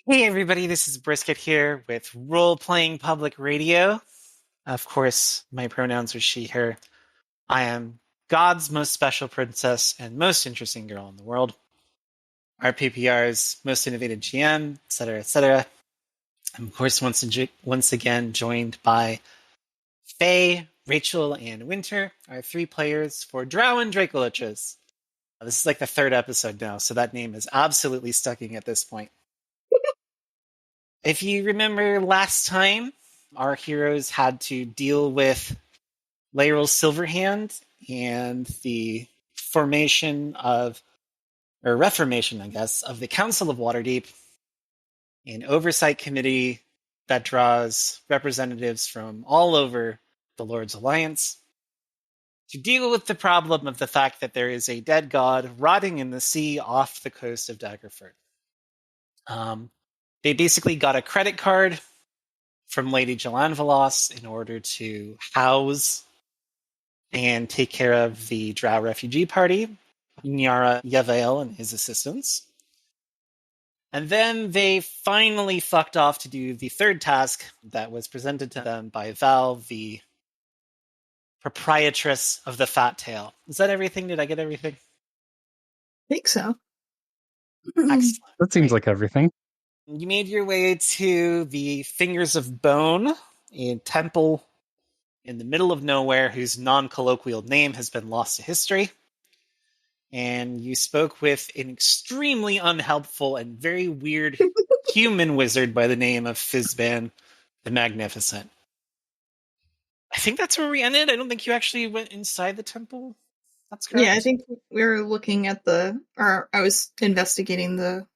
Hey everybody, this is Brisket here with Role Playing Public Radio. Of course, my pronouns are she, her. I am God's most special princess and most interesting girl in the world. RPPR's most innovative GM, etc., etc. I'm of course once again joined by Faye, Rachel, and Winter, our three players for Drow and Dracoliches. This is like the third episode now, so that name is absolutely sticking at this point. If you remember last time, our heroes had to deal with Laeral Silverhand and the formation or reformation, I guess, of the Council of Waterdeep, an oversight committee that draws representatives from all over the Lord's Alliance to deal with the problem of the fact that there is a dead god rotting in the sea off the coast of Daggerford. They basically got a credit card from Lady Jalanvalos in order to house and take care of the Drow refugee party, Nyara Yavail and his assistants. And then they finally fucked off to do the third task that was presented to them by Val, the proprietress of the Fat Tail. Is that everything? Did I get everything? I think so. Excellent. That seems like everything. You made your way to the Fingers of Bone, a temple in the middle of nowhere whose non-colloquial name has been lost to history. And you spoke with an extremely unhelpful and very weird human wizard by the name of Fizban the Magnificent. I think that's where we ended. I don't think you actually went inside the temple. That's correct. Yeah, I think we were looking at I was investigating the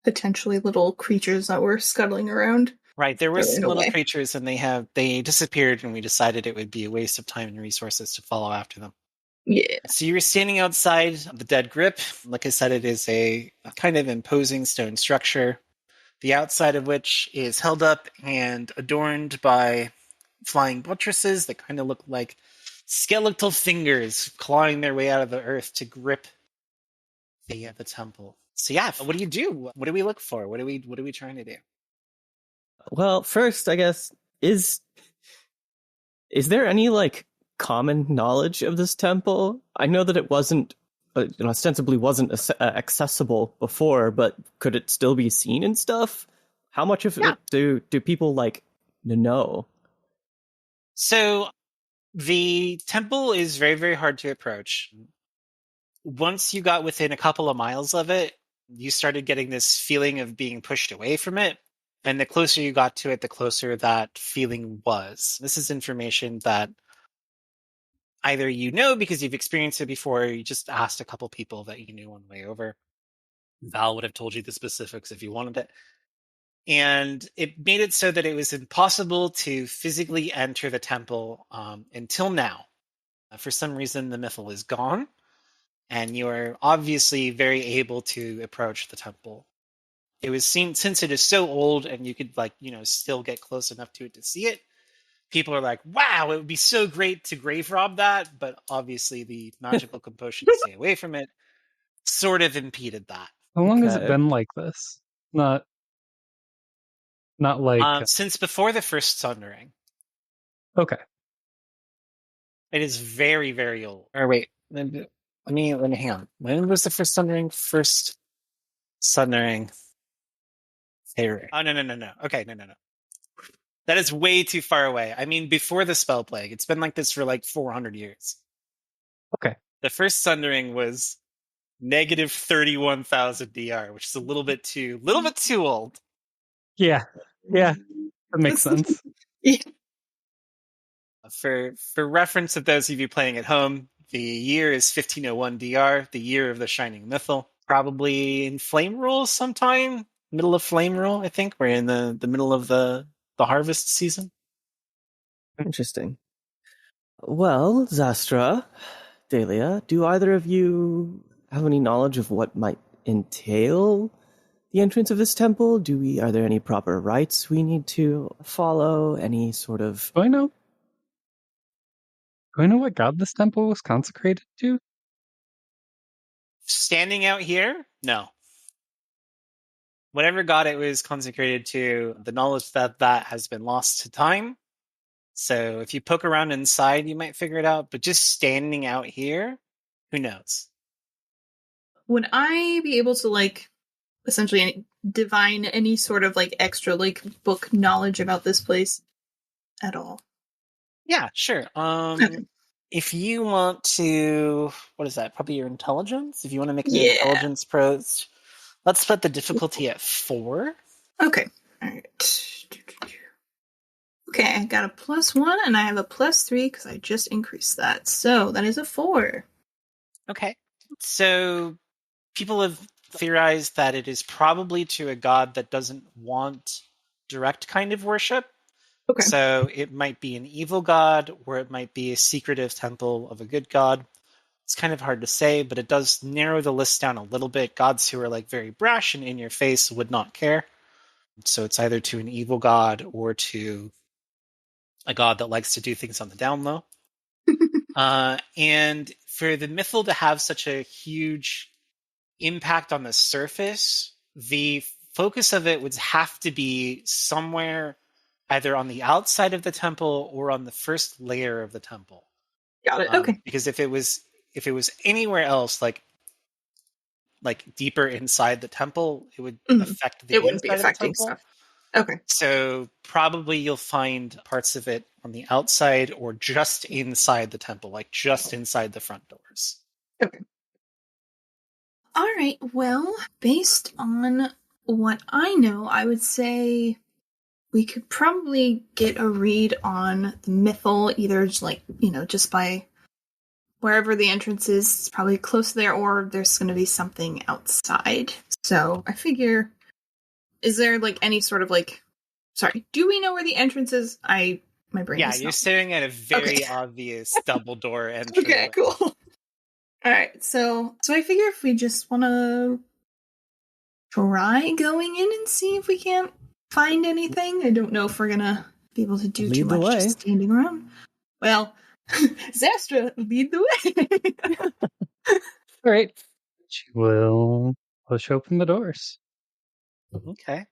potentially little creatures that were scuttling around. Right, there were some little way. creatures and they disappeared, and we decided it would be a waste of time and resources to follow after them. Yeah. So you were standing outside the Dead Grip. Like I said, it is a kind of imposing stone structure, the outside of which is held up and adorned by flying buttresses that kind of look like skeletal fingers clawing their way out of the earth to grip the temple. So yeah, what do you do? What do we look for? What are we trying to do? Well, first, I guess, is there any, common knowledge of this temple? I know that it wasn't, ostensibly wasn't accessible before, but could it still be seen and stuff? How much of it do people, know? So, the temple is very, very hard to approach. Once you got within a couple of miles of it, you started getting this feeling of being pushed away from it. And the closer you got to it, the closer that feeling was. This is information that either you know because you've experienced it before, or you just asked a couple people that you knew on the way over. Val would have told you the specifics if you wanted it. And it made it so that it was impossible to physically enter the temple until now. For some reason, the mythal is gone, and you are obviously very able to approach the temple. It was seen, since it is so old and you could still get close enough to it to see it. People are like, wow, it would be so great to grave rob that, but obviously the magical compulsion to stay away from it sort of impeded that. How long has it been like this? Not like since before the first Sundering. Okay. It is very, very old. Or wait, let me hang on. When was the first Sundering? First Sundering. Oh no. Okay, no. That is way too far away. I mean, before the Spell Plague. It's been like this for 400 years. Okay. The first Sundering was negative 31,000 DR, which is a little bit too old. Yeah, that makes sense. Yeah. For reference of those of you playing at home, the year is 1501 DR, the year of the Shining Mythal. Probably in Flame Rule sometime, middle of Flame Rule, I think. We're in the middle of the harvest season. Interesting. Well, Xastra, Daelia, do either of you have any knowledge of what might entail the entrance of this temple? Are there any proper rites we need to follow? Any sort of... Do I know what god this temple was consecrated to? Standing out here? No. whatever god it was consecrated to, the knowledge that that has been lost to time. So if you poke around inside, you might figure it out. But just standing out here, who knows? Would I be able to, like, essentially divine any sort of, like, extra, like, book knowledge about this place at all? Yeah, sure. Okay. If you want to, what is that? Probably your intelligence. If you want to make an Yeah. intelligence pros, let's put the difficulty at 4. Okay. All right. Okay, I got a +1 and I have a +3 because I just increased that. So that is a 4. Okay. So people have theorized that it is probably to a god that doesn't want direct kind of worship. Okay. So it might be an evil god, or it might be a secretive temple of a good god. It's kind of hard to say, but it does narrow the list down a little bit. Gods who are like very brash and in your face would not care. So it's either to an evil god or to a god that likes to do things on the down low. And for the mythal to have such a huge impact on the surface, the focus of it would have to be somewhere either on the outside of the temple or on the first layer of the temple. Got it. Okay. Because if it was anywhere else, like deeper inside the temple, it would affect the It wouldn't be inside of the affecting temple. stuff. Okay. So probably you'll find parts of it on the outside or just inside the temple, like just inside the front doors. Okay. All right. Well, based on what I know, I would say we could probably get a read on the mythal, either just like, just by wherever the entrance is, it's probably close there, or there's going to be something outside. So I figure, is there like any sort of like, sorry, do we know where the entrance is? My brain Yeah, is you're not. staring at a very obvious double door entry. Okay, cool. All right, so I figure if we just want to try going in and see if we can't find anything. I don't know if we're gonna be able to do Lead too the much way. just standing around. Well, Xastra, lead the way. All right. She will push open the doors. Okay.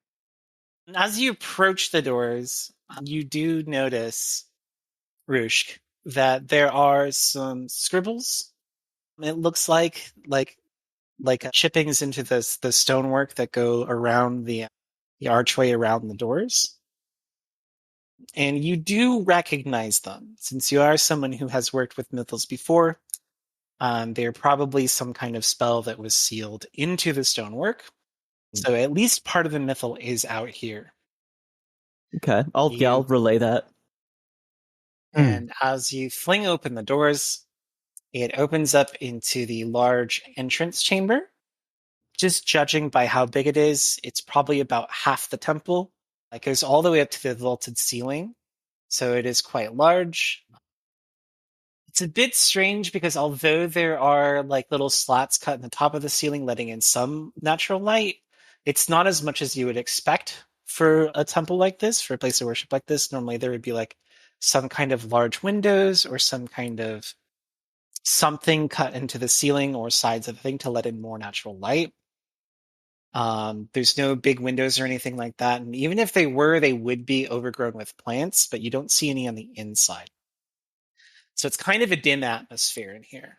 As you approach the doors, you do notice, Rushk, that there are some scribbles. It looks like chippings into the stonework that go around the archway around the doors. And you do recognize them, since you are someone who has worked with mythals before. They're probably some kind of spell that was sealed into the stonework. So at least part of the mythal is out here. Okay, I'll relay that. And as you fling open the doors, it opens up into the large entrance chamber. Just judging by how big it is, it's probably about half the temple. It goes all the way up to the vaulted ceiling. So it is quite large. It's a bit strange because although there are like little slats cut in the top of the ceiling letting in some natural light, it's not as much as you would expect for a temple like this, for a place of worship like this. Normally there would be like some kind of large windows or some kind of something cut into the ceiling or sides of the thing to let in more natural light. There's no big windows or anything like that. And even if they were, they would be overgrown with plants, but you don't see any on the inside. So it's kind of a dim atmosphere in here.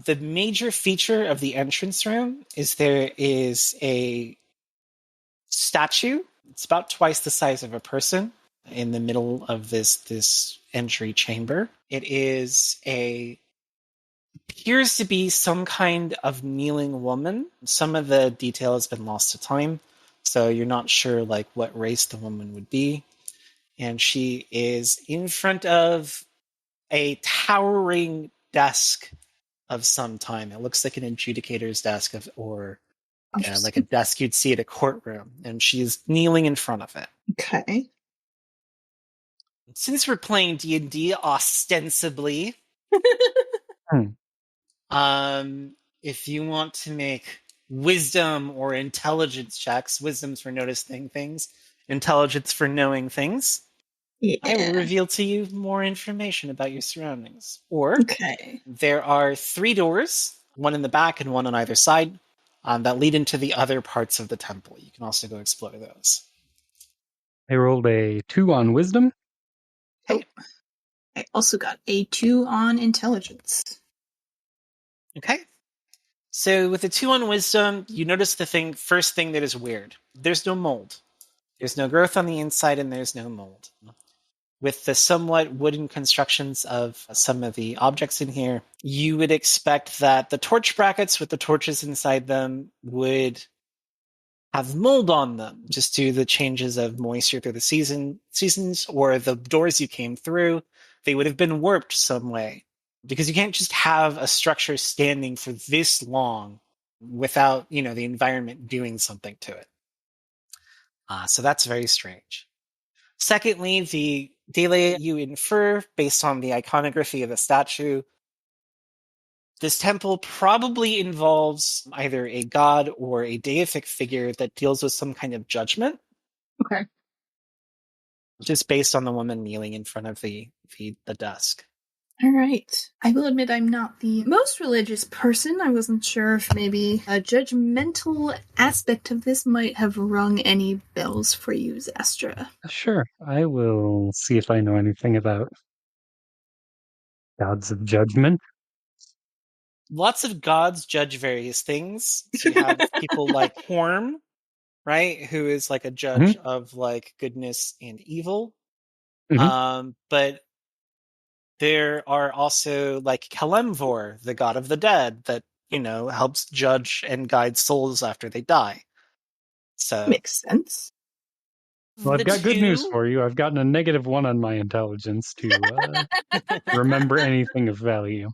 The major feature of the entrance room is there is a statue. It's about twice the size of a person in the middle of this entry chamber. It appears to be some kind of kneeling woman. Some of the detail has been lost to time, so you're not sure like what race the woman would be. And she is in front of a towering desk of some time. It looks like an adjudicator's desk or like a desk you'd see at a courtroom, and she's kneeling in front of it. Okay. Since we're playing D&D ostensibly, if you want to make wisdom or intelligence checks, wisdom's for noticing things, intelligence for knowing things, Yeah. I will reveal to you more information about your surroundings. Or Okay. there are 3 doors, one in the back and one on either side. that lead into the other parts of the temple. You can also go explore those. I rolled a 2 on wisdom. I also got a 2 on intelligence. Okay. So with the 2 on wisdom, you notice the first thing that is weird. There's no mold. There's no growth on the inside, and there's no mold. With the somewhat wooden constructions of some of the objects in here, you would expect that the torch brackets with the torches inside them would have mold on them, just due to the changes of moisture through the seasons, or the doors you came through, they would have been warped some way. Because you can't just have a structure standing for this long without, the environment doing something to it. So that's very strange. Secondly, the Daelia you infer, based on the iconography of the statue, this temple probably involves either a god or a deific figure that deals with some kind of judgment. Okay. Just based on the woman kneeling in front of the desk. All right. I will admit I'm not the most religious person. I wasn't sure if maybe a judgmental aspect of this might have rung any bells for you, Xastra. Sure, I will see if I know anything about gods of judgment. Lots of gods judge various things. So you have people like Horm, right, who is like a judge of like goodness and evil. But there are also like Kalemvor, the god of the dead, that, helps judge and guide souls after they die. So Makes sense. Well, I've got good news for you. I've gotten a -1 on my intelligence to remember anything of value.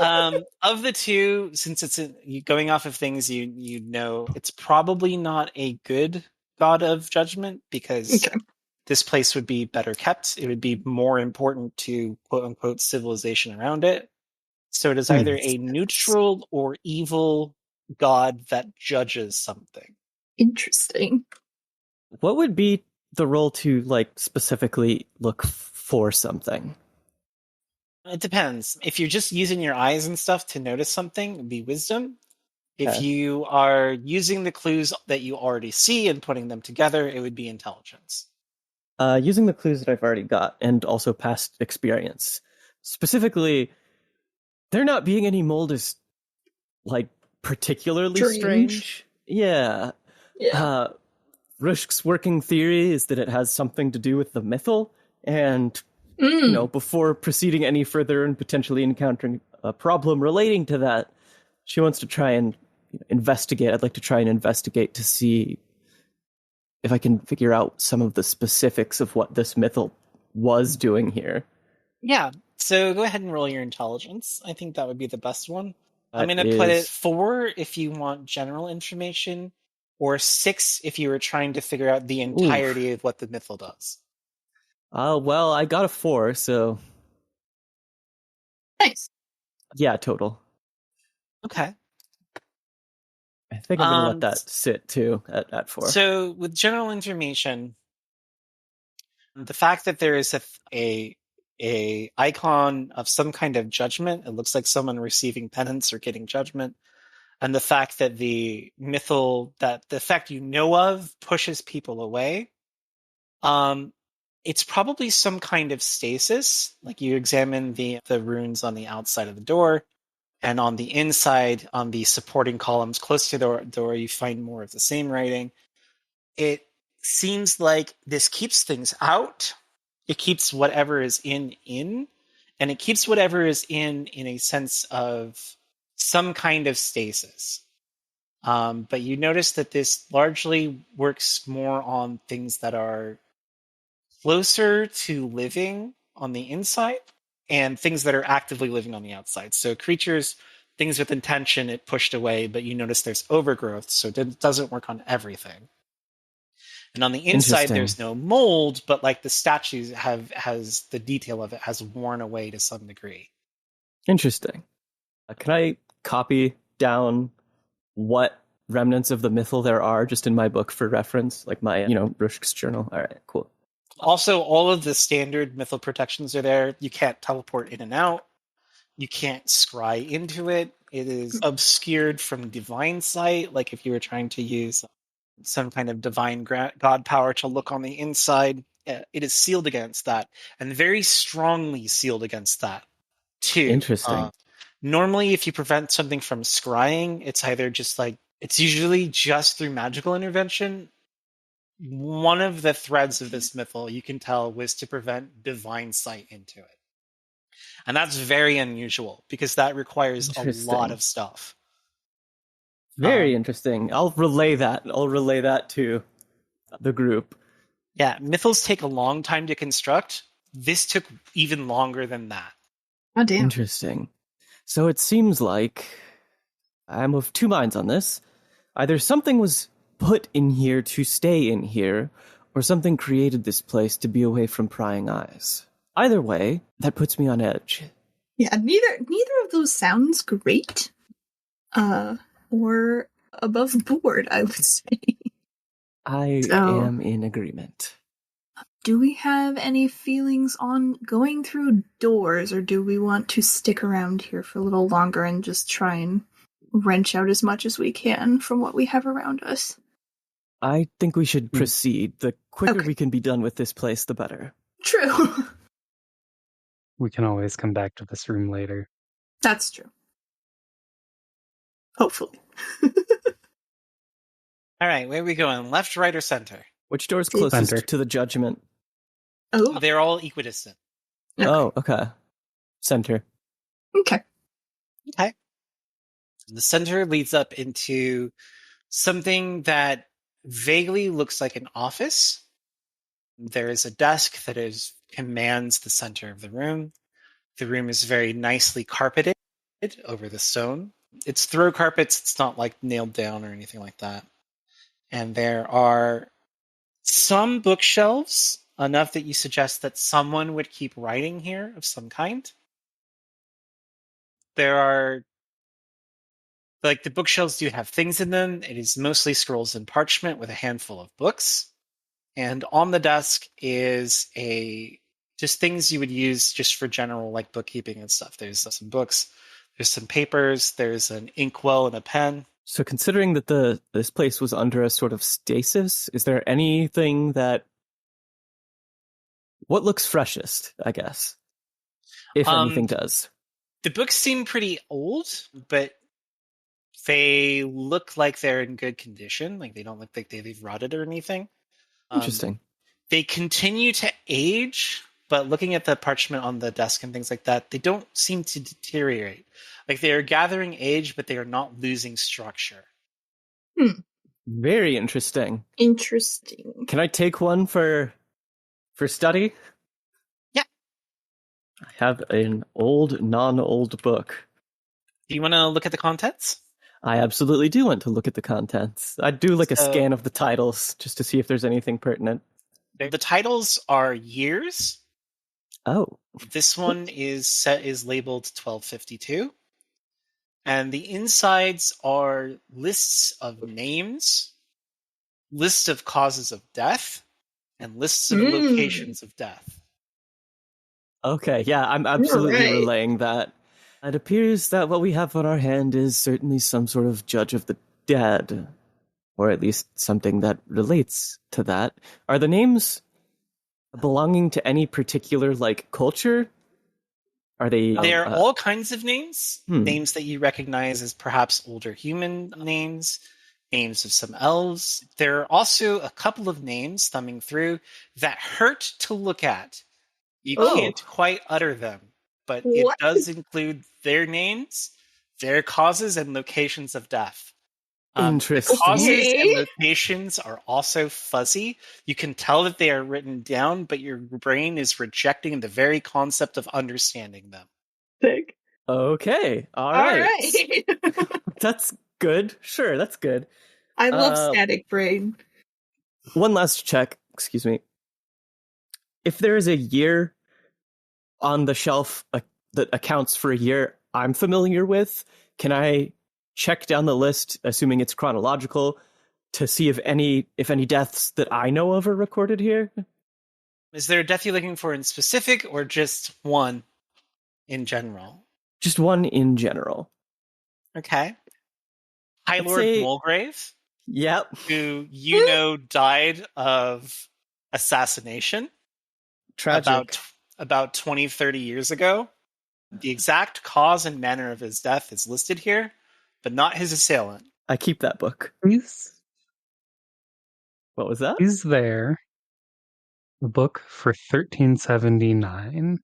Of the two, since it's going off of things you know, it's probably not a good god of judgment, because this place would be better kept. It would be more important to quote unquote civilization around it. So it is either a neutral or evil god that judges something. Interesting. What would be the role to specifically look for something? It depends. If you're just using your eyes and stuff to notice something, it would be wisdom. If you are using the clues that you already see and putting them together, it would be intelligence. Using the clues that I've already got, and also past experience. Specifically, there not being any mold is, particularly strange. Yeah. Rushk's working theory is that it has something to do with the mythal, and, before proceeding any further and potentially encountering a problem relating to that, she wants to try and investigate. I'd like to try and investigate to see if I can figure out some of the specifics of what this mythal was doing here. Yeah, so go ahead and roll your intelligence. I think that would be the best one. I'm going to put it 4 if you want general information, or 6 if you were trying to figure out the entirety of what the mythal does. Well, I got a 4, so... Nice. Yeah, total. Okay. I think I'm going to let that sit, too, at 4. So, with general information, the fact that there is a icon of some kind of judgment, it looks like someone receiving penance or getting judgment, and the fact that the mythal, that the effect you know of pushes people away, it's probably some kind of stasis. Like, you examine the runes on the outside of the door, and on the inside, on the supporting columns close to the door, you find more of the same writing. It seems like this keeps things out. It keeps whatever is in, and it keeps whatever is in a sense of some kind of stasis. But you notice that this largely works more on things that are closer to living on the inside, and things that are actively living on the outside. So creatures, things with intention, it pushed away, but you notice there's overgrowth, so it doesn't work on everything. And on the inside, there's no mold, but the statues has the detail of it has worn away to some degree. Interesting. Can I copy down what remnants of the mythal there are just in my book for reference? Like my, Rushk's journal? All right, cool. Also, all of the standard mythal protections are there. You can't teleport in and out. You can't scry into it. It is obscured from divine sight, like if you were trying to use some kind of divine god power to look on the inside. It is sealed against that, and very strongly sealed against that, too. Interesting. Normally, if you prevent something from scrying, it's either just like, it's usually just through magical intervention. One of the threads of this mythal, you can tell, was to prevent divine sight into it. And that's very unusual, because that requires a lot of stuff. Very interesting. I'll relay that. I'll relay that to the group. Yeah, mythals take a long time to construct. This took even longer than that. Oh, damn. Interesting. So it seems like I'm of two minds on this. Either something was put in here to stay in here, or something created this place to be away from prying eyes. Either way, that puts me on edge. Yeah, neither of those sounds great. Or above board, I would say. I am in agreement. Do we have any feelings on going through doors, or do we want to stick around here for a little longer and just try and wrench out as much as we can from what we have around us? I think we should proceed. The quicker we can be done with this place, the better. True. We can always come back to this room later. That's true. Hopefully. All right, where are we going? Left, right, or center? Which door is closest Center. to the judgment? Oh. They're all equidistant. Okay. Oh, okay. Center. Okay. Okay. The center leads up into something that vaguely looks like an office. There is a desk that commands the center of the room. The room is very nicely carpeted over the stone. It's throw carpets. It's not like nailed down or anything like that. And there are some bookshelves, enough that you suggest that someone would keep writing here of some kind. There are, like, the bookshelves do have things in them. It is mostly scrolls and parchment with a handful of books. And on the desk is just things you would use just for general, like, bookkeeping and stuff. There's some books, there's some papers, there's an inkwell and a pen. So considering that this place was under a sort of stasis, is there anything what looks freshest, I guess? If anything does. The books seem pretty old, but they look like they're in good condition. Like, they don't look like they've rotted or anything. Interesting. They continue to age, but looking at the parchment on the desk and things like that, they don't seem to deteriorate. Like, they are gathering age, but they are not losing structure. Very interesting. Interesting. Can I take one for study? Yeah. I have an old, non-old book. Do you want to look at the contents? I absolutely do want to look at the contents. I'd do a scan of the titles just to see if there's anything pertinent. The titles are years. Oh. This one is labeled 1252. And the insides are lists of names, lists of causes of death, and lists of locations of death. Okay, yeah, I'm absolutely relaying that. It appears that what we have on our hand is certainly some sort of judge of the dead, or at least something that relates to that. Are the names belonging to any particular, culture? Are they... There are all kinds of names. Names that you recognize as perhaps older human names, names of some elves. There are also a couple of names thumbing through that hurt to look at. You can't quite utter them, but it does include their names, their causes, and locations of death. Interesting. The causes and locations are also fuzzy. You can tell that they are written down, but your brain is rejecting the very concept of understanding them. Sick. Okay. All right. That's good. Sure, that's good. I love static brain. One last check. Excuse me. If there is a year on the shelf that accounts for a year I'm familiar with, can I check down the list, assuming it's chronological, to see if any deaths that I know of are recorded here? Is there a death you're looking for in specific, or just one in general? Just one in general. Okay. High I'd Lord say- Mulgrave, Yep. who you know died of assassination Tragic. about 20, 30 years ago. The exact cause and manner of his death is listed here, but not his assailant. I keep that book. What was that? Is there a book for 1379?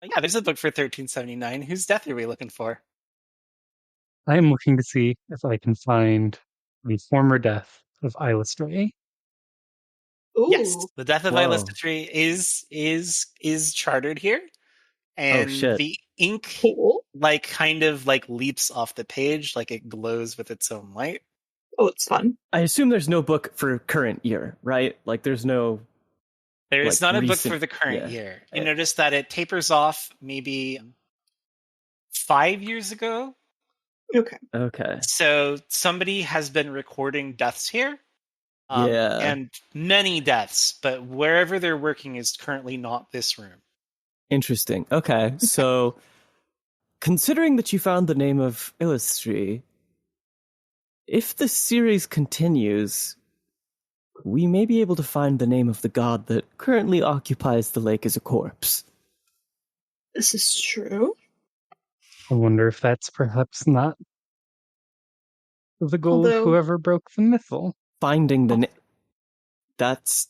Yeah, there's a book for 1379. Whose death are we looking for? I am looking to see if I can find the former death of Eilistraee. Ooh. Yes, the death of Whoa. Eilistraee is chartered here, and shit. the ink Cool. kind of leaps off the page, like it glows with its own light. Oh, it's fun. I assume there's no book for current year, right? Like there's no... There is Like not a book recent- for the current yeah. year. You notice that it tapers off maybe 5 years ago. Okay. Okay. So somebody has been recording deaths here. Yeah. And many deaths, but wherever they're working is currently not this room. Interesting. Okay, so considering that you found the name of Eilistraee, if the series continues, we may be able to find the name of the god that currently occupies the lake as a corpse. This is true. I wonder if that's perhaps not the goal Although- of whoever broke the mythal. Finding the That's...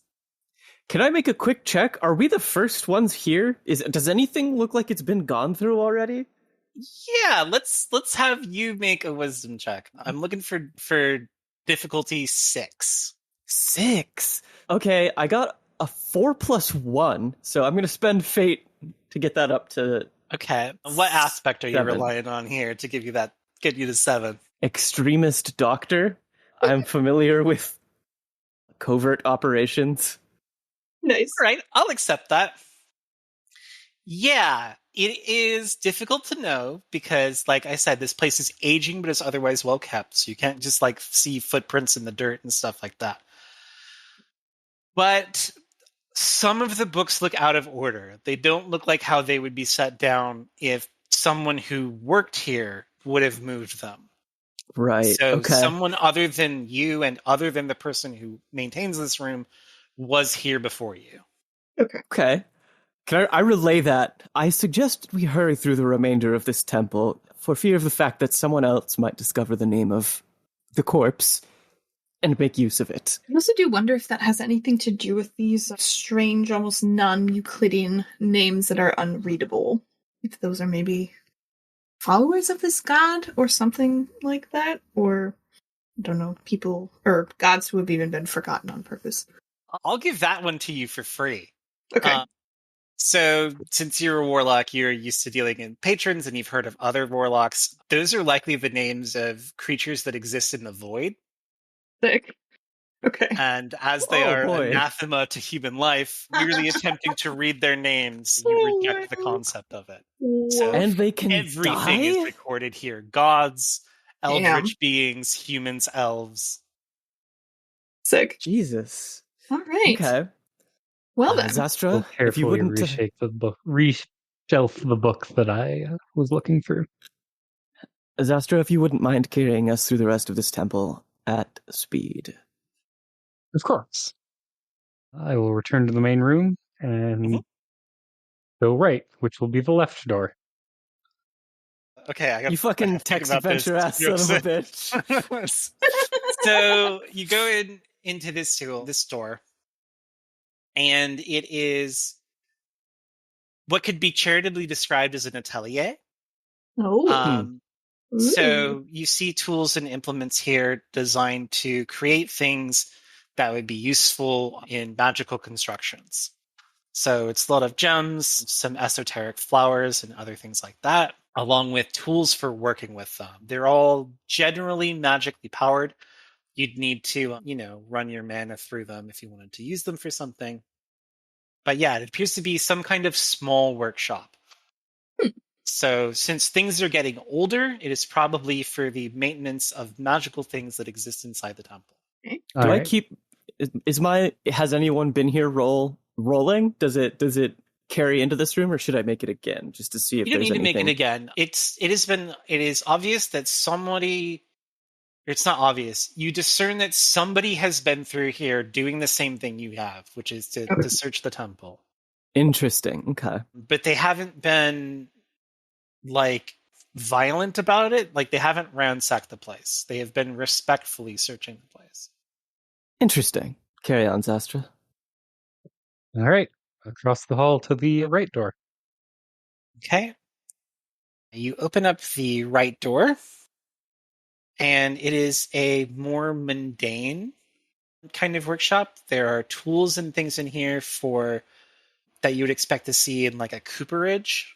Can I make a quick check? Are we the first ones here? Does anything look like it's been gone through already? Yeah, let's have you make a wisdom check. I'm looking for difficulty 6. 6. Okay, I got a 4+1, so I'm going to spend fate to get that up to Okay, what aspect are you 7. relying on here to get you to 7? Extremist doctor. I'm familiar with covert operations. Nice. All right, I'll accept that. Yeah, it is difficult to know because, like I said, this place is aging, but it's otherwise well kept. So you can't just see footprints in the dirt and stuff like that. But some of the books look out of order. They don't look like how they would be set down if someone who worked here would have moved them. Right. So okay. someone other than you and other than the person who maintains this room was here before you. Okay. Can I relay that? I suggest we hurry through the remainder of this temple for fear of the fact that someone else might discover the name of the corpse and make use of it. I also do wonder if that has anything to do with these strange, almost non-Euclidean names that are unreadable. If those are maybe followers of this god or something like that, or I don't know, people or gods who have even been forgotten on purpose. I'll give that one to you for free. Okay. So since you're a warlock, you're used to dealing in patrons and you've heard of other warlocks. Those are likely the names of creatures that exist in the void. Sick. Okay. And as they Oh, are boy. anathema to human life, merely attempting to read their names, you reject the concept of it. So And they can everything die? is recorded here. Gods, eldritch Damn. beings, humans, elves. Sick. Jesus. All right. Okay. Well then. We'll Xastra, if you carefully wouldn't... reshelf the book that I was looking through. Xastra, if you wouldn't mind carrying us through the rest of this temple at speed. Of course. I will return to the main room and go right, which will be the left door. Okay, I got You fucking text adventure ass son of a bitch. So you go into this store, and it is what could be charitably described as an atelier. Oh. So you see tools and implements here designed to create things that would be useful in magical constructions. So it's a lot of gems, some esoteric flowers, and other things like that, along with tools for working with them. They're all generally magically powered. You'd need to, run your mana through them if you wanted to use them for something. But yeah, it appears to be some kind of small workshop. So since things are getting older, it is probably for the maintenance of magical things that exist inside the temple. Okay. Do All I right. keep... Has anyone been here rolling? Does it carry into this room, or should I make it again just to see if You don't there's need to anything? make it again. It is obvious that somebody. It's not obvious. You discern that somebody has been through here doing the same thing you have, which is to search the temple. Interesting. Okay. But they haven't been like violent about it. Like they haven't ransacked the place. They have been respectfully searching the place. Interesting. Carry on, Xastra. All right. Across the hall to the right door. Okay. You open up the right door, and it is a more mundane kind of workshop. There are tools and things in here that you would expect to see in like a cooperage,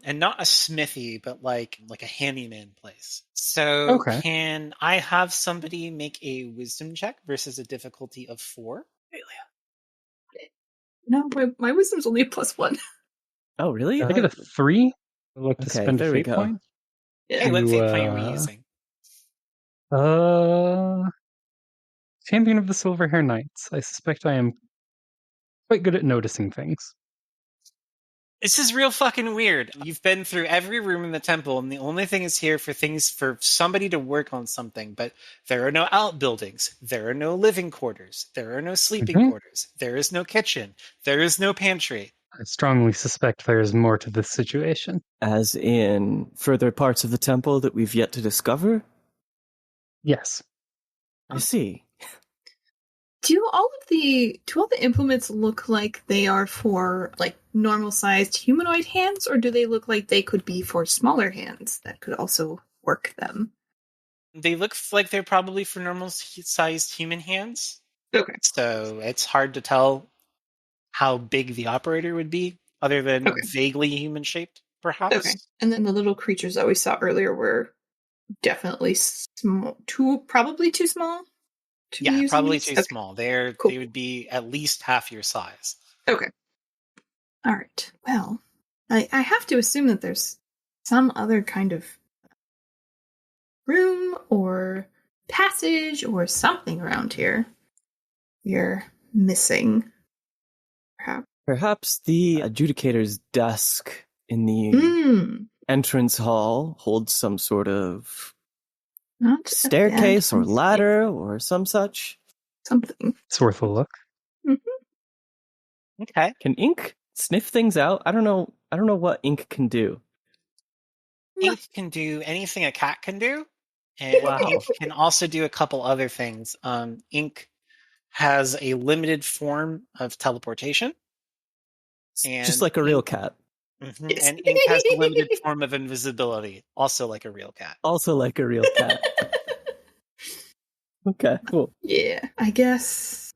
and not a smithy, but like a handyman place. So Okay. can I have somebody make a wisdom check versus a difficulty of 4? No, my wisdom's only +1. Oh, really? I get a 3. I'd like to Okay, spend a there we fate go. point. Hey, what To, fate point are we using? Champion of the Silver Hair Knights. I suspect I am quite good at noticing things. This is real fucking weird. You've been through every room in the temple, and the only thing is here for somebody to work on something, but there are no outbuildings. There are no living quarters. There are no sleeping quarters. There is no kitchen. There is no pantry. I strongly suspect there is more to this situation. As in further parts of the temple that we've yet to discover? Yes. I see. Do all the implements look like they are for like normal sized humanoid hands, or do they look like they could be for smaller hands that could also work them? They look like they're probably for normal-sized human hands. Okay. So it's hard to tell how big the operator would be, other than vaguely human-shaped, perhaps. Okay. And then the little creatures that we saw earlier were definitely probably too small. Yeah, probably too small. They would be at least half your size. Okay. All right. Well, I have to assume that there's some other kind of room or passage or something around here you're missing. Perhaps the adjudicator's desk in the entrance hall holds some sort of staircase or ladder or some such. Something. It's worth a look. Mm-hmm. Okay. Can ink sniff things out? I don't know what ink can do. Ink can do anything a cat can do. And ink can also do a couple other things. Ink has a limited form of teleportation. And just like a real cat. Mm-hmm. Yes. And ink has a limited form of invisibility, also like a real cat. Also like a real cat. Okay, cool. Yeah, I guess.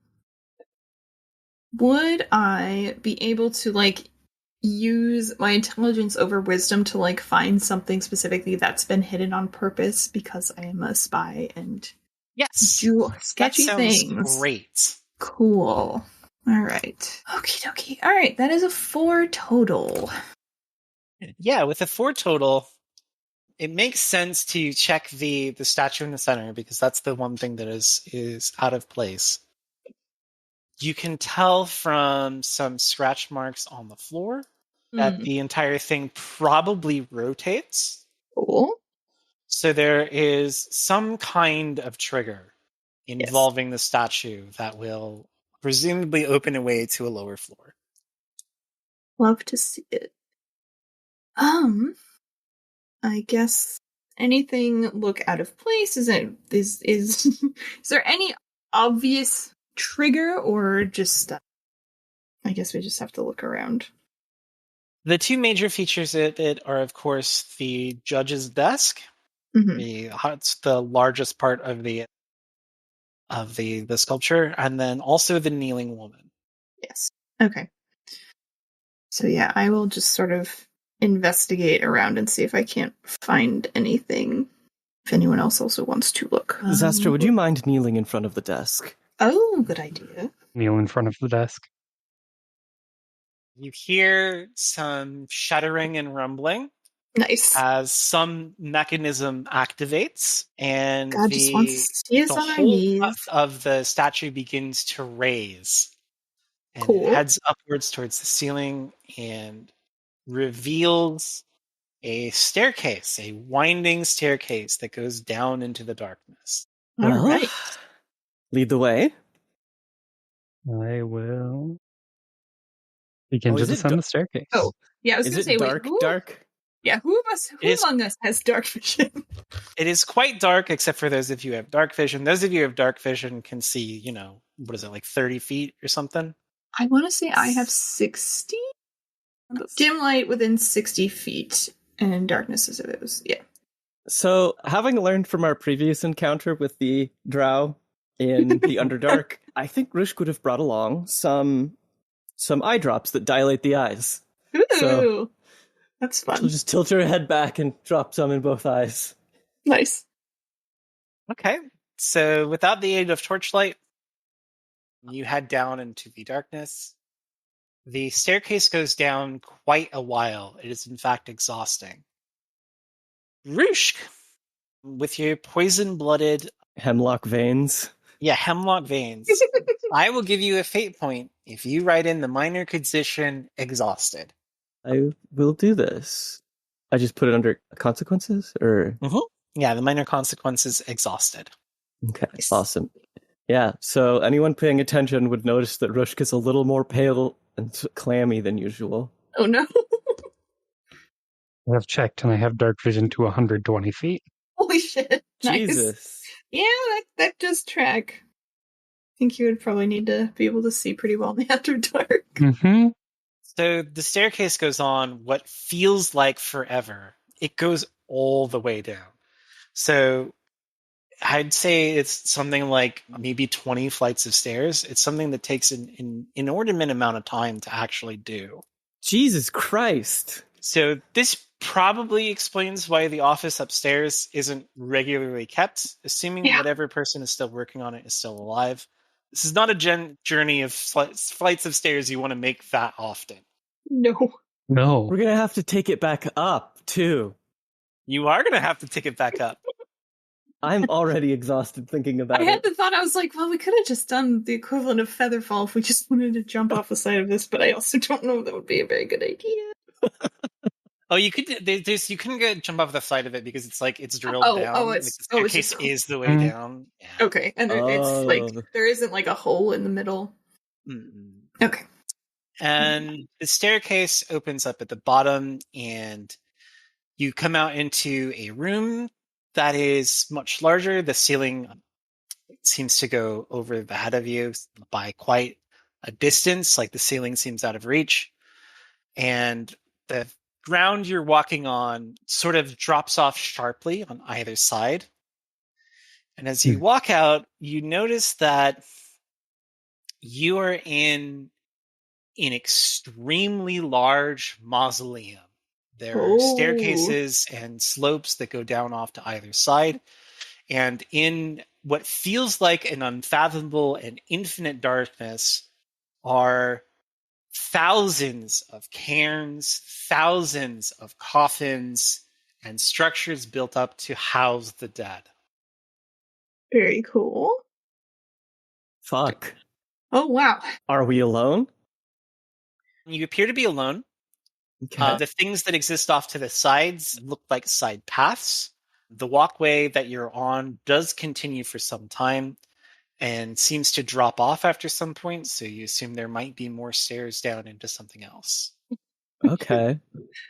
Would I be able to, like, use my intelligence over wisdom to, like, find something specifically that's been hidden on purpose because I am a spy and do sketchy things? Great. Cool. All right. Okie dokie. All right, that is a 4 total. Yeah, with a 4 total, it makes sense to check the statue in the center, because that's the one thing that is out of place. You can tell from some scratch marks on the floor that the entire thing probably rotates. Cool. So there is some kind of trigger involving the statue that will presumably open a way to a lower floor. Love to see it. I guess anything look out of place? Is there any obvious trigger, or just I guess we just have to look around. The two major features of it are, of course, the judge's desk. It's the largest part of the sculpture, and then also the kneeling woman. Yes. Okay. So yeah, I will just sort of investigate around and see if I can't find anything. If anyone else also wants to look. Xastra, would you mind kneeling in front of the desk? Oh, good idea. Kneel in front of the desk. You hear some shuddering and rumbling. Nice. As some mechanism activates, and God just wants to see us on our knees. Of the statue begins to raise. and it Cool. heads upwards towards the ceiling and reveals a staircase, a winding staircase that goes down into the darkness. All Well, right. lead the way. I will begin Oh, to is it descend the staircase. Oh, yeah, I was Is gonna it say, dark? wait, who? Dark? Yeah, who It is- among us has dark vision? It is quite dark, except for those of you who have dark vision. Those of you who have dark vision can see, what is it, like 30 feet or something? I want to say I have 60. Dim light within 60 feet, and darkness as if it was, yeah. So, having learned from our previous encounter with the Drow in the Underdark, I think Rushk would have brought along some eye drops that dilate the eyes. Ooh, So- that's fun. She'll just tilt her head back and drop some in both eyes. Nice. Okay. So without the aid of torchlight, you head down into the darkness. The staircase goes down quite a while. It is in fact exhausting. Rushk, with your poison-blooded, Hemlock veins. hemlock veins, I will give you a fate point if you write in the minor condition exhausted. I will do this. I just put it under consequences, or Yeah, the minor consequences exhausted. okay, Nice. awesome. Yeah, so anyone paying attention would notice that Rushk is a little more pale and clammy than usual. Oh no. I have checked, and I have dark vision to 120 feet. Holy shit. Nice. Jesus. Yeah, that does track. I think you would probably need to be able to see pretty well in the Underdark. Mm-hmm. So the staircase goes on what feels like forever. It goes all the way down. So I'd say it's something like maybe 20 flights of stairs. It's something that takes an inordinate amount of time to actually do. Jesus Christ. So this probably explains why the office upstairs isn't regularly kept, assuming whatever person is still working on it is still alive. This is not a journey of flights of stairs you want to make that often. No. No. We're gonna have to take it back up, too. You are going to have to take it back up. I'm already exhausted thinking about I had it. the thought, I was like, well, we could have just done the equivalent of Featherfall if we just wanted to jump off the side of this, but I also don't know if that would be a very good idea. Oh, you could. You couldn't jump off the side of it because it's drilled down. It's the staircase just- is the way down. Yeah. Okay, and it's like, there isn't like a hole in the middle. Mm-mm. Okay. And the staircase opens up at the bottom, and you come out into a room that is much larger. The ceiling seems to go over the head of you by quite a distance, like the ceiling seems out of reach. And the ground you're walking on sort of drops off sharply on either side. And as you walk out, you notice that you are in an extremely large mausoleum. There are staircases and slopes that go down off to either side. And in what feels like an unfathomable and infinite darkness are thousands of cairns, thousands of coffins, and structures built up to house the dead. Very cool. Fuck. Oh, wow. Are we alone? You appear to be alone. Okay. The things that exist off to the sides look like side paths. The walkway that you're on does continue for some time and seems to drop off after some point, so you assume there might be more stairs down into something else. Okay.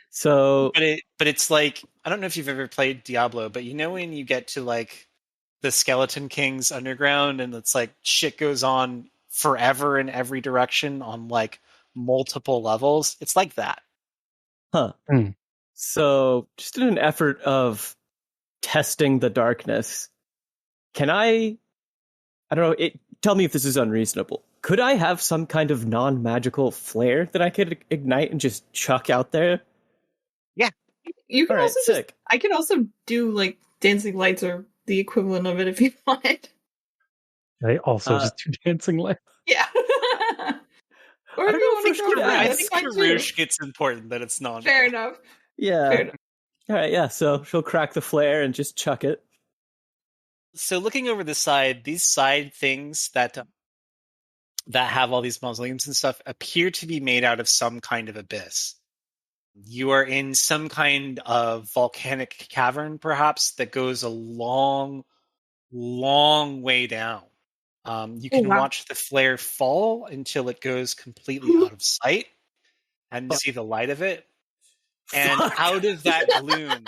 So, But it's like, I don't know if you've ever played Diablo, but you know when you get to like the Skeleton King's underground and it's like shit goes on forever in every direction on like multiple levels? It's like that. huh. So, just in an effort of testing the darkness, can I don't know, tell me if this is unreasonable. Could I have some kind of non-magical flare that I could ignite and just chuck out there? Yeah. You can All right, also sick. I can also do like dancing lights or the equivalent of it if you want. I also just do dancing lights. Yeah. Or I if don't you know want if to Rushk go could for ask. it, I that's think fine for too. Rushk it's important that it's not. Fair enough. Yeah. Fair enough. All right, yeah, so she'll crack the flare and just chuck it. So looking over the side, these side things that that have all these mausoleums and stuff appear to be made out of some kind of abyss. You are in some kind of volcanic cavern, perhaps, that goes a long, long way down. You Oh, can wow. watch the flare fall until it goes completely out of sight, and you see the light of it. And Fuck. out of that gloom,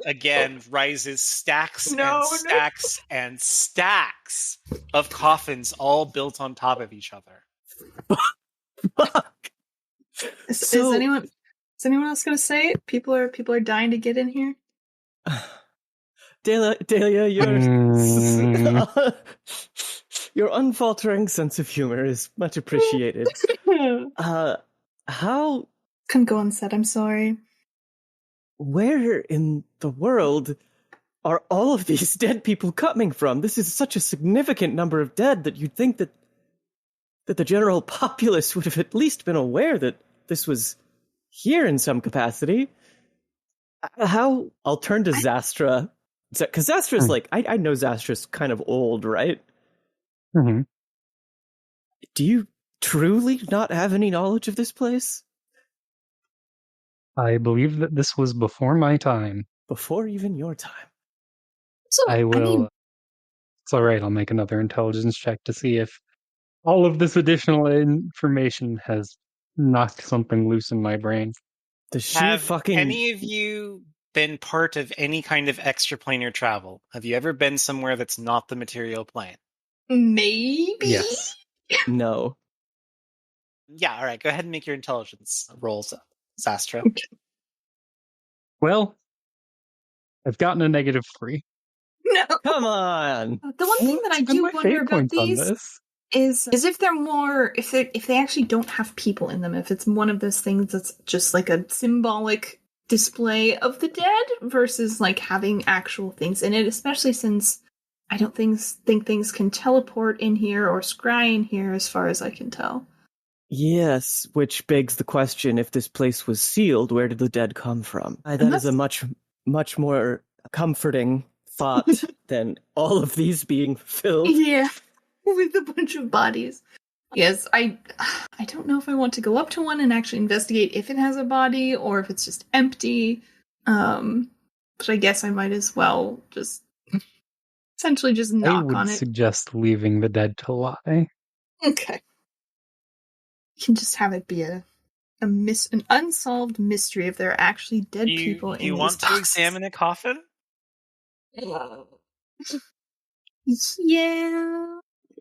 again, rises stacks and stacks and stacks of coffins, all built on top of each other. Fuck. Is anyone else going to say it? People are dying to get in here. Daelia, your unfaltering sense of humor is much appreciated. How? Couldn't go unsaid. I'm sorry. Where in the world are all of these dead people coming from? This is such a significant number of dead that you'd think that the general populace would have at least been aware that this was here in some capacity. How? I'll turn to Xastra. Because Xastra's like, I know Xastra's kind of old, right? Mm-hmm. Do you truly not have any knowledge of this place? I believe that this was before my time. Before even your time. So, I will. mean, It's all right. I'll make another intelligence check to see if all of this additional information has knocked something loose in my brain. Does she Have fucking... any of you been part of any kind of extraplanar travel? Have you ever been somewhere that's not the material plane? maybe. Yes. No. Yeah, all right. Go ahead and make your intelligence rolls, Xastra. Okay. Well, I've gotten a -3. No. Come on. The one thing that I do wonder about these is if they're more, if they actually don't have people in them, if it's one of those things that's just like a symbolic display of the dead versus like having actual things in it, especially since I don't think things can teleport in here or scry in here as far as I can tell. Yes, which begs the question, if this place was sealed, where did the dead come from? That is a much, much more comforting thought than all of these being filled. Yeah, with a bunch of bodies. Yes, I don't know if I want to go up to one and actually investigate if it has a body or if it's just empty. But I guess I might as well just essentially just knock on I would it. suggest leaving the dead to lie. Okay. You can just have it be an unsolved mystery if there are actually dead people in these you want to boxes. examine a coffin? Yeah.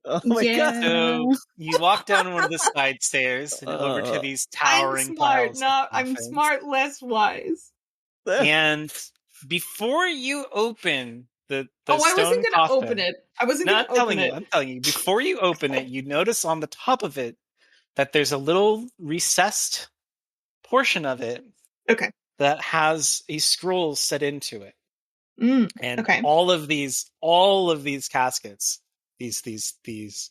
Oh my god. So you walk down one of the side stairs and over to these towering piles. I'm smart, less wise. And before you open the I stone wasn't going to coffin, open it. I wasn't going to open it. I'm telling you, before you open it, you notice on the top of it that there's a little recessed portion of it. Okay. That has a scroll set into it. And okay. all of these caskets, these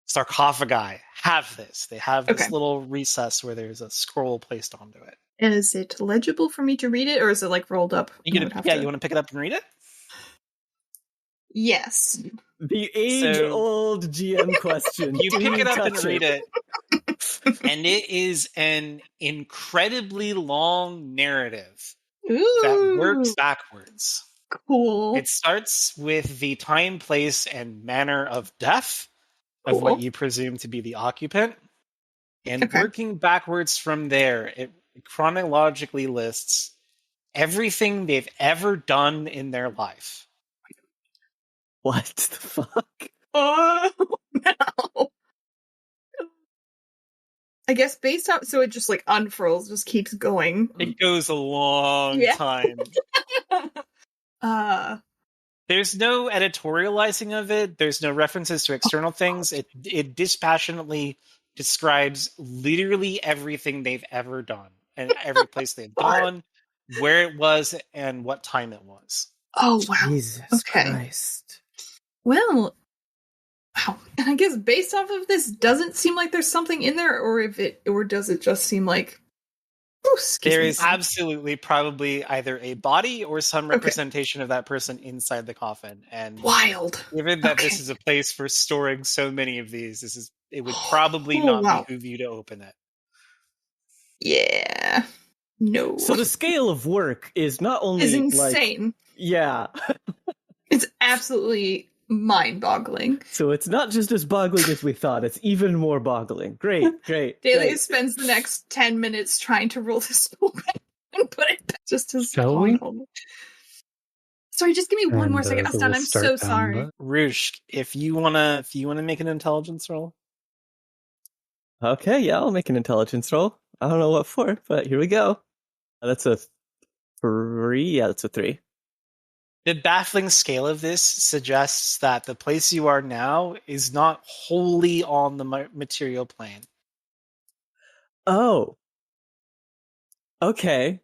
sarcophagi have this. They have this little recess where there's a scroll placed onto it. Is it legible for me to read it, or is it like rolled up? You want to pick it up and read it? Yes. The age-old GM question. You pick it up and read it. And it is an incredibly long narrative that works backwards. Cool. It starts with the time, place, and manner of death of what you presume to be the occupant. And working backwards from there, it chronologically lists everything they've ever done in their life. What the fuck? Oh, no. I guess based on, so it just like unfurls, just keeps going. It goes a long time. There's no editorializing of it. There's no references to external things. It dispassionately describes literally everything they've ever done and every place they've gone, where it was, and what time it was. Oh, wow. Jesus Christ. Well, wow. And I guess based off of this, doesn't seem like there's something in there, or does it just seem like Ooh, excuse There me. is absolutely probably either a body or some representation of that person inside the coffin. And Wild. given that this Okay. is a place for storing so many of these, it would probably Oh, not wow. behoove you to open it. Yeah. No. So the scale of work is not only It's insane. yeah. It's absolutely mind-boggling. So it's not just as boggling as we thought. It's even more boggling. Great. Daelia spends the next 10 minutes trying to roll this spell back and put it back just to Shall we? Sorry, just give me one more second. so Aston, we'll I'm start so down sorry. Rushk, if you wanna make an intelligence roll. Okay, yeah, I'll make an intelligence roll. I don't know what for, but here we go. That's a 3. Yeah, that's a 3. The baffling scale of this suggests that the place you are now is not wholly on the material plane. Oh. Okay.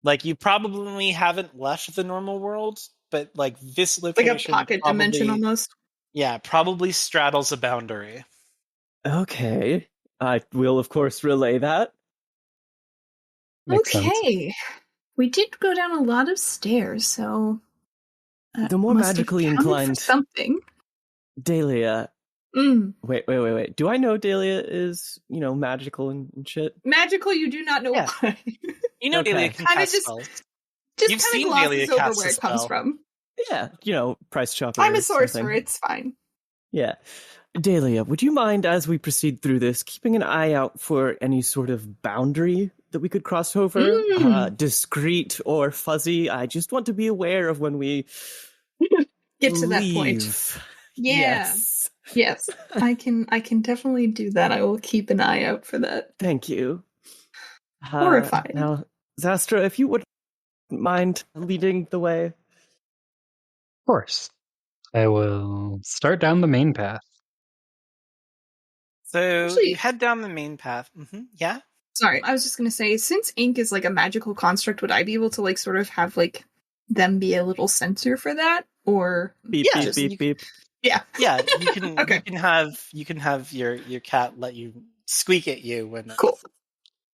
Like, you probably haven't left the normal world, but like this Like a location pocket dimension almost. Yeah, probably straddles a boundary. Okay. I will, of course, relay that. Makes sense. Okay. We did go down a lot of stairs, so The more must have magically counted for inclined something. Daelia. Wait. Do I know Daelia is, magical and shit? Magical, you do not know Yeah. why. You know, Okay. Daelia can Kinda cast just- spells. Just You've kind seen of glosses Daelia over cast where a it comes spell. from. Yeah, price chopper. I'm a or sorcerer, something. it's fine. Yeah. Daelia, would you mind, as we proceed through this, keeping an eye out for any sort of boundary that we could cross over? Discreet or fuzzy? I just want to be aware of when we Get to that leave. point. Yeah. Yes. Yes. I can definitely do that. I will keep an eye out for that. Thank you. Horrifying. Now, Xastra, if you would mind leading the way. Of course. I will start down the main path. So Actually- you head down the main path. Yeah? Sorry, I was just gonna say, since ink is like a magical construct, would I be able to like sort of have like them be a little sensor for that? Or Beep, yeah, beep, just- beep, beep. Yeah. Yeah, you can Okay. you can have your cat let you squeak at you Cool.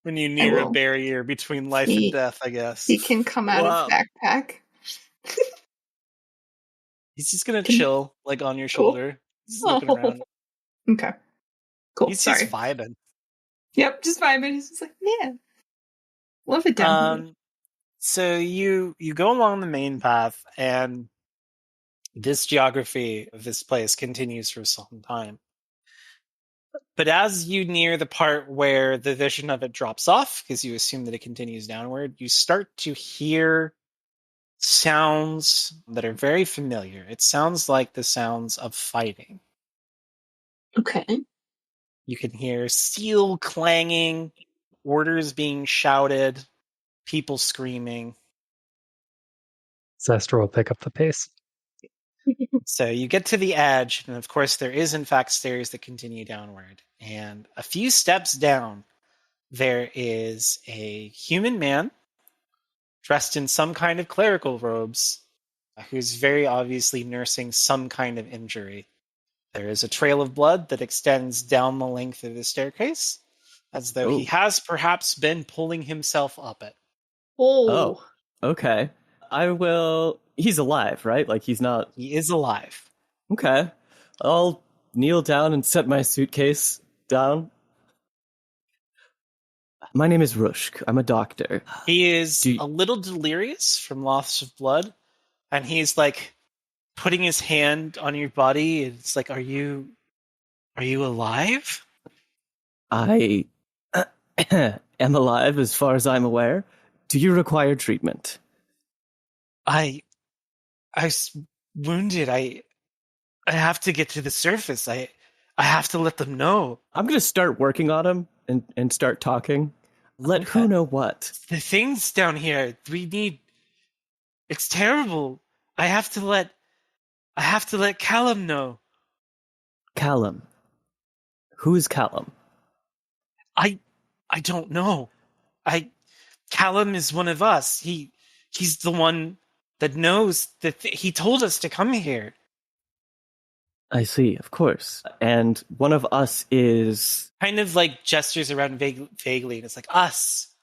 when you near a will. barrier between life He- and death, I guess. He can come out Wow. of backpack. He's just gonna Can- chill, like on your Cool. shoulder. Just looking around. Okay. Cool. He's Sorry. just vibing. Yep, just 5 minutes. He's like, yeah. Love it down here. So you go along the main path, and this geography of this place continues for some time. But as you near the part where the vision of it drops off, because you assume that it continues downward, you start to hear sounds that are very familiar. It sounds like the sounds of fighting. Okay. You can hear steel clanging, orders being shouted, people screaming. Xastra will pick up the pace. So you get to the edge, and of course there is in fact stairs that continue downward. And a few steps down, there is a human man dressed in some kind of clerical robes, who's very obviously nursing some kind of injury. There is a trail of blood that extends down the length of the staircase, as though he has perhaps been pulling himself up it. Oh, okay. I will... He's alive, right? Like, he's not... He is alive. Okay. I'll kneel down and set my suitcase down. My name is Rushk. I'm a doctor. He is a little delirious from loss of blood, and he's like putting his hand on your body. It's like, are you alive? I am alive as far as I'm aware. Do you require treatment? I was wounded. I have to get to the surface. I have to let them know. I'm going to start working on him and start talking. Let who know what. The things down here, we need... It's terrible. I have to let Callum know. Callum. Who is Callum? I don't know. Callum is one of us. He's the one that knows that he told us to come here. I see, of course. And one of us is... Kind of like gestures around vaguely, and it's like, us.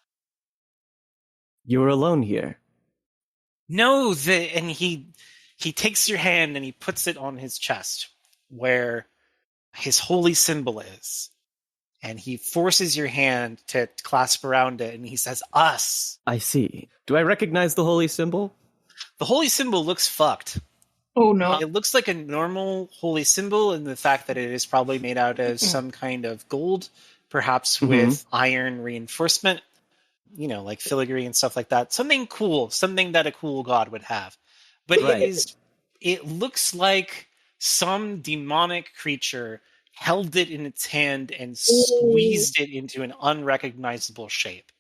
You're alone here. No, and he takes your hand and he puts it on his chest, where his holy symbol is. And he forces your hand to clasp around it, and he says, us. I see. Do I recognize the holy symbol? The holy symbol looks fucked. Oh no. It looks like a normal holy symbol in the fact that it is probably made out of some kind of gold, perhaps with iron reinforcement, like filigree and stuff like that. Something cool, something that a cool god would have. But it looks like some demonic creature held it in its hand and squeezed it into an unrecognizable shape.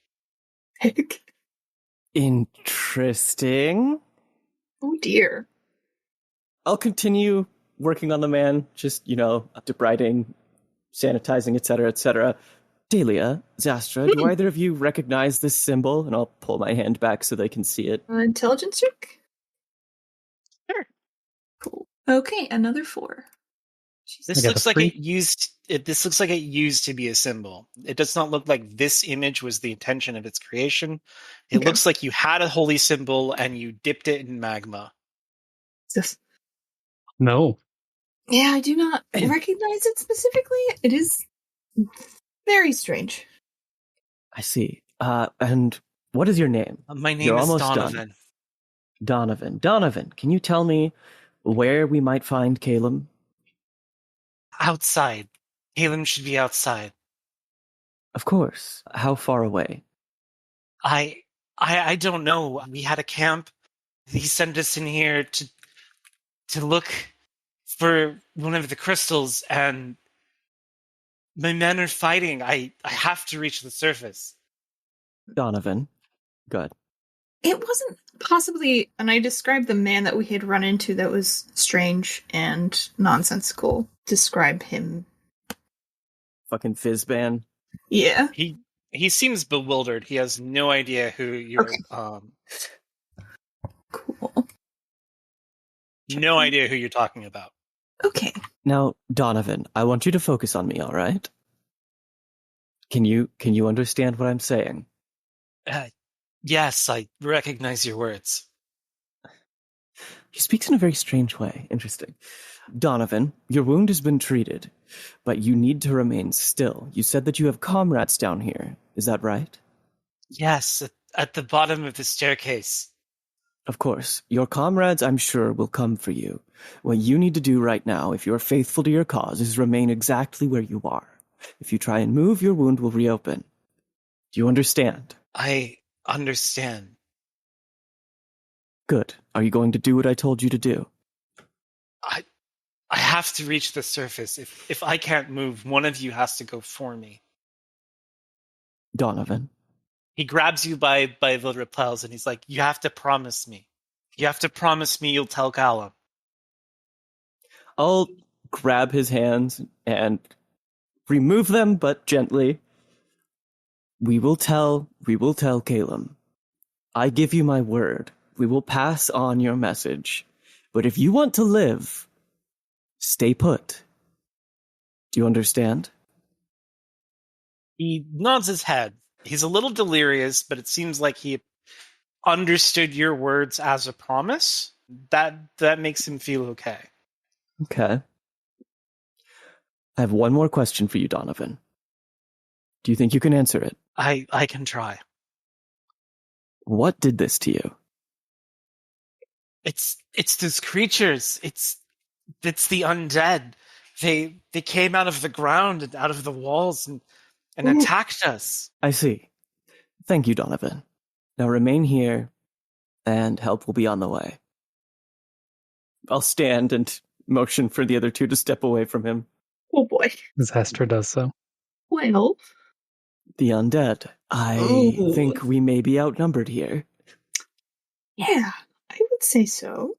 Interesting. Oh dear. I'll continue working on the man, just, debriding, sanitizing, etc., etc. Daelia, Xastra, do either of you recognize this symbol? And I'll pull my hand back so they can see it. Intelligence check? Sure. Cool. Okay, another 4. This looks like it used to be a symbol. It does not look like this image was the intention of its creation. It looks like you had a holy symbol and you dipped it in magma. No. Yeah, I do not recognize it specifically. It is very strange. I see. And what is your name? My name You're is almost Donovan. Done. Donovan, can you tell me where we might find Calum? Outside. Calum should be outside. Of course. How far away? I don't know. We had a camp. He sent us in here to look for one of the crystals, and my men are fighting. I have to reach the surface. Donovan. Good. It wasn't possibly, and I described the man that we had run into that was strange and nonsensical. Describe him. Fucking Fizzban. Yeah. He seems bewildered. He has no idea who you're Cool. No idea who you're talking about. Okay. Now, Donovan, I want you to focus on me, all right? Can you understand what I'm saying? Yes, I recognize your words. He speaks in a very strange way. Interesting. Donovan, your wound has been treated, but you need to remain still. You said that you have comrades down here. Is that right? Yes, at the bottom of the staircase. Of course. Your comrades, I'm sure, will come for you. What you need to do right now, if you're faithful to your cause, is remain exactly where you are. If you try and move, your wound will reopen. Do you understand? I understand. Good. Are you going to do what I told you to do? I have to reach the surface. If I can't move, one of you has to go for me. Donovan. He grabs you by the lapels and he's like, you have to promise me. You have to promise me you'll tell Callum. I'll grab his hands and remove them, but gently. We will tell Calum. I give you my word. We will pass on your message. But if you want to live, stay put. Do you understand? He nods his head. He's a little delirious, but it seems like he understood your words as a promise. That makes him feel okay. Okay. I have one more question for you, Donovan. Do you think you can answer it? I can try. What did this to you? It's those creatures. It's the undead. They came out of the ground and out of the walls and attacked us. I see. Thank you, Donovan. Now remain here, and help will be on the way. I'll stand and motion for the other two to step away from him. Oh boy. Xastra does so. Well. The undead. I think we may be outnumbered here. Yeah, I would say so.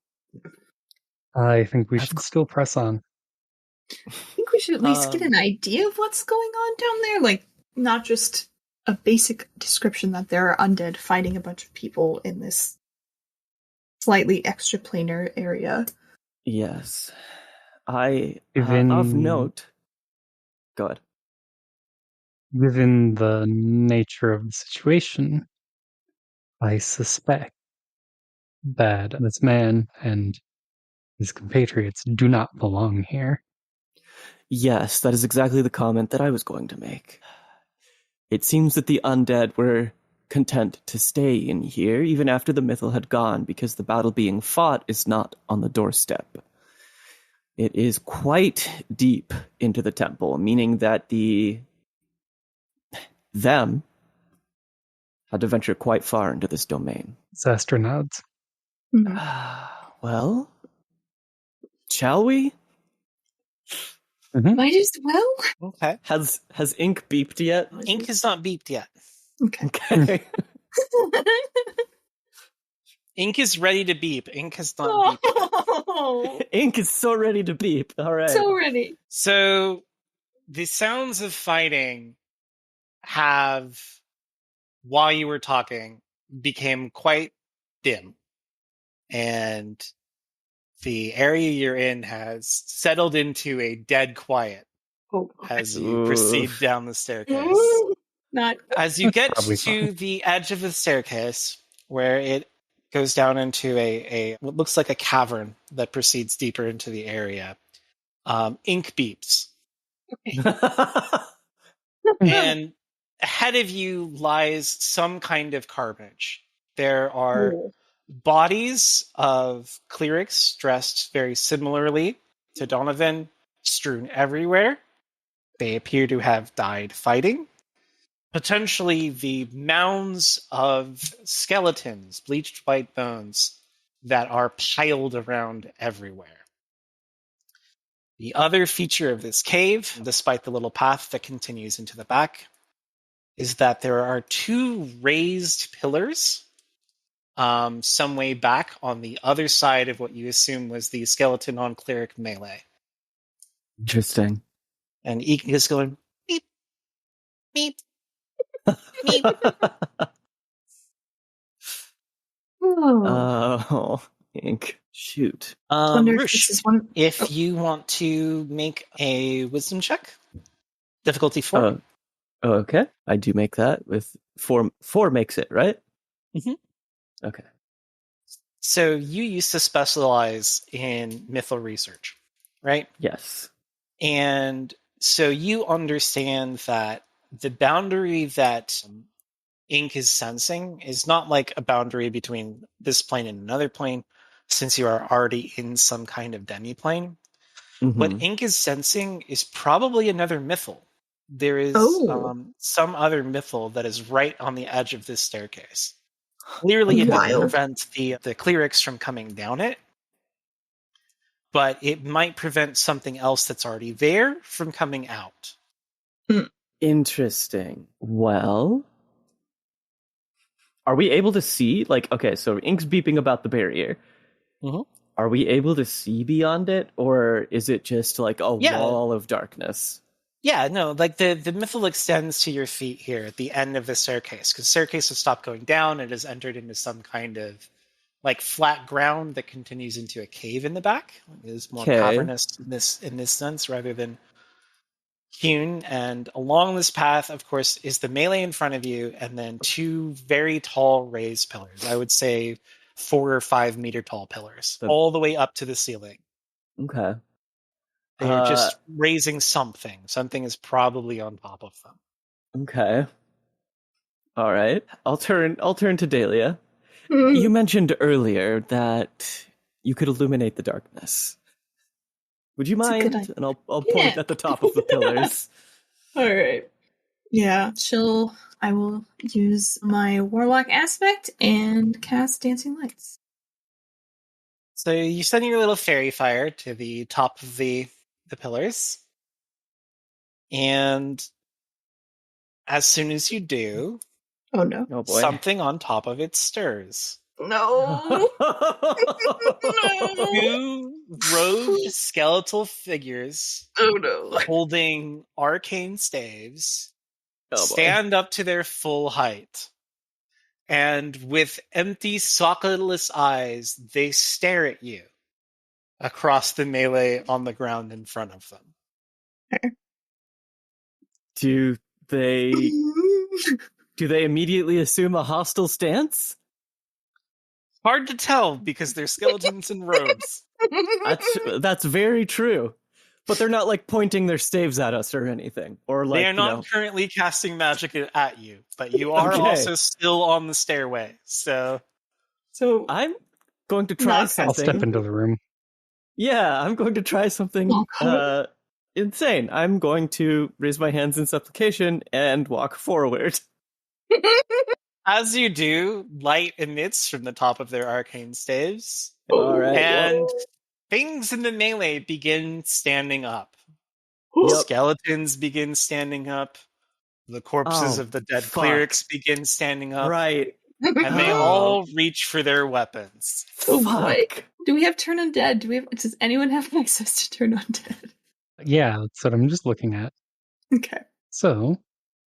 I think we should still press on. I think we should at least get an idea of what's going on down there. Like, not just a basic description that there are undead fighting a bunch of people in this slightly extraplanar area. Yes. Of note. Go ahead. Given the nature of the situation, I suspect that this man and his compatriots do not belong here. Yes, that is exactly the comment that I was going to make. It seems that the undead were content to stay in here even after the mythal had gone, because the battle being fought is not on the doorstep. It is quite deep into the temple, meaning that them had to venture quite far into this domain. Xastra nods. Well, shall we? Mm-hmm. Might as well. Okay. Has ink beeped yet? Ink has not beeped yet. Okay. Okay. Ink is ready to beep. Ink has not beeped. Oh, Ink is so ready to beep. All right. so ready. So the sounds of fighting have, while you were talking, became quite dim. And the area you're in has settled into a dead quiet Oh, as you Oof. proceed down the staircase. not. As you get Probably to fine. the edge of the staircase, where it goes down into a what looks like a cavern that proceeds deeper into the area, ink beeps. And ahead of you lies some kind of carnage. There are bodies of clerics dressed very similarly to Donovan, strewn everywhere. They appear to have died fighting. Potentially the mounds of skeletons, bleached white bones, that are piled around everywhere. The other feature of this cave, despite the little path that continues into the back, is that there are two raised pillars some way back on the other side of what you assume was the skeleton on cleric melee. Interesting. And Eek is going, beep, beep, beep. Oh, Ink. Shoot. Wonder if this Rushk, is one. if you want to make a wisdom check, difficulty 4. Okay. I do make that with 4. 4 makes it, right? Mhm. Okay. So you used to specialize in mythal research, right? Yes. And so you understand that the boundary that Ink is sensing is not like a boundary between this plane and another plane, since you are already in some kind of demiplane. Mhm. What Ink is sensing is probably another mythal. There is some other mythal that is right on the edge of this staircase. Clearly, it would prevent the clerics from coming down it, but it might prevent something else that's already there from coming out. Interesting. Well, are we able to see? Like, okay, so Ink's beeping about the barrier. Mhm. Are we able to see beyond it, or is it just like a wall of darkness? Yeah, no, like the mythal extends to your feet here at the end of the staircase, because the staircase has stopped going down and has entered into some kind of like flat ground that continues into a cave in the back. It is more cavernous in this sense rather than hewn. And along this path, of course, is the melee in front of you, and then two very tall raised pillars. I would say 4 or 5 meter tall pillars, all the way up to the ceiling. Okay. They are just raising something. Something is probably on top of them. Okay. All right. I'll turn to Daelia. You mentioned earlier that you could illuminate the darkness. Would you mind? And I'll point at the top of the pillars. All right. Yeah, I will use my Warlock aspect and cast Dancing Lights. So you send your little fairy fire to the top of the pillars. And as soon as you do, oh no, oh boy, something on top of it stirs. No. Two robed skeletal figures holding arcane staves stand up to their full height. And with empty, socketless eyes, they stare at you across the melee on the ground in front of them. Do they immediately assume a hostile stance? Hard to tell because they're skeletons in robes. That's very true. But they're not like pointing their staves at us or anything. Or like They are not currently casting magic at you, but you are also still on the stairway. So I'm going to try something. I'll step into the room. Yeah, I'm going to try something insane. I'm going to raise my hands in supplication and walk forward. As you do, light emits from the top of their arcane staves. All right. And things in the melee begin standing up. Yep. Skeletons begin standing up. The corpses of the dead clerics begin standing up. Right. And they all reach for their weapons. Fuck. Do we have turn undead? Does anyone have access to turn undead? Yeah, that's what I'm just looking at. Okay. So.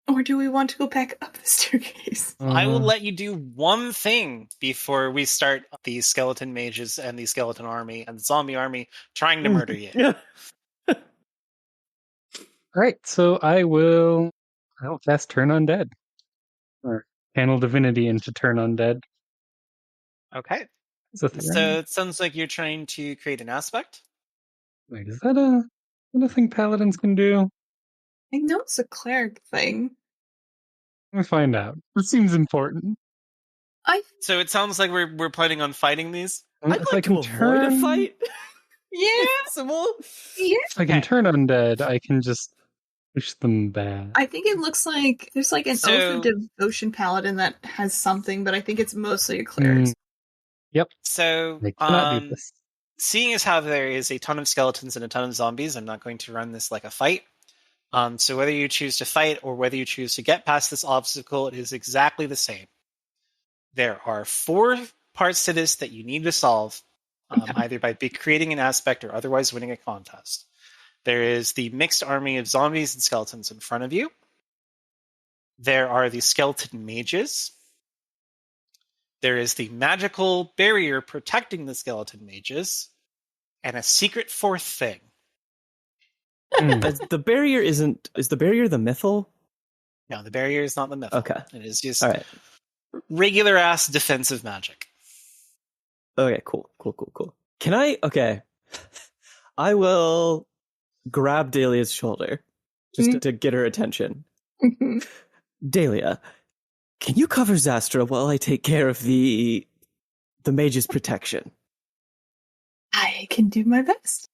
Or do we want to go back up the staircase? I will let you do one thing before we start the skeleton mages and the skeleton army and the zombie army trying to murder you. All right, so I'll cast Turn Undead. Or channel divinity into Turn Undead. Okay. So it sounds like you're trying to create an aspect. Wait, is that a thing paladins can do? I know it's a cleric thing. Let me find out. It seems important. So it sounds like we're planning on fighting these. I'd like to avoid a fight. Yeah. Possible. Yeah. If I can turn undead, I can just push them back. I think it looks like there's like an Oath of Devotion paladin that has something, but I think it's mostly a cleric. Yep. So I cannot do this. Seeing as how there is a ton of skeletons and a ton of zombies, I'm not going to run this like a fight. So whether you choose to fight or whether you choose to get past this obstacle, it is exactly the same. There are 4 parts to this that you need to solve, either by creating an aspect or otherwise winning a contest. There is the mixed army of zombies and skeletons in front of you. There are the skeleton mages. There is the magical barrier protecting the skeleton mages, and a secret 4th thing. Is the barrier the mythal? No, the barrier is not the mythal. Okay. It is just regular ass defensive magic. Okay, cool. Can I? Okay. I will grab Dahlia's shoulder just to get her attention. Daelia, can you cover Xastra while I take care of the mage's protection? I can do my best.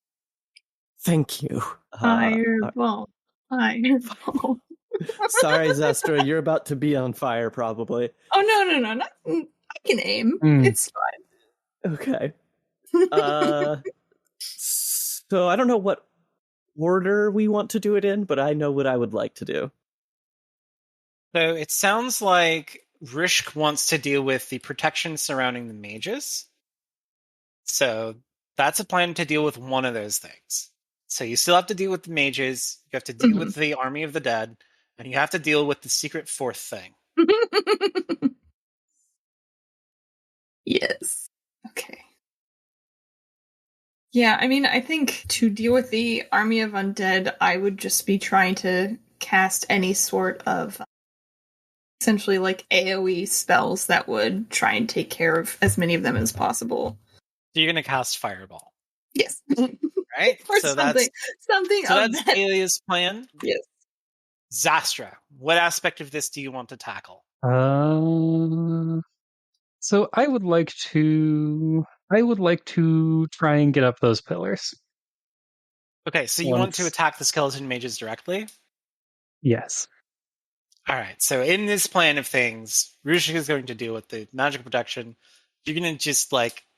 Thank you. Fireball. Fireball. Sorry, Xastra, you're about to be on fire, probably. Oh, no. I can aim. It's fine. Okay. So I don't know what order we want to do it in, but I know what I would like to do. So it sounds like Rushk wants to deal with the protection surrounding the mages. So that's a plan to deal with one of those things. So you still have to deal with the mages, you have to deal with the army of the dead, and you have to deal with the secret 4th thing. Yes. Okay. Yeah, I mean, I think to deal with the army of undead, I would just be trying to cast any sort of essentially like AoE spells that would try and take care of as many of them as possible. So you're going to cast Fireball. Yes. Right? Or so that's Dahlia's plan. Yes. Xastra, what aspect of this do you want to tackle? So I would like to try and get up those pillars. Okay, so you want to attack the skeleton mages directly? Yes. All right, so in this plan of things, Rushk is going to deal with the magical protection. You're going to just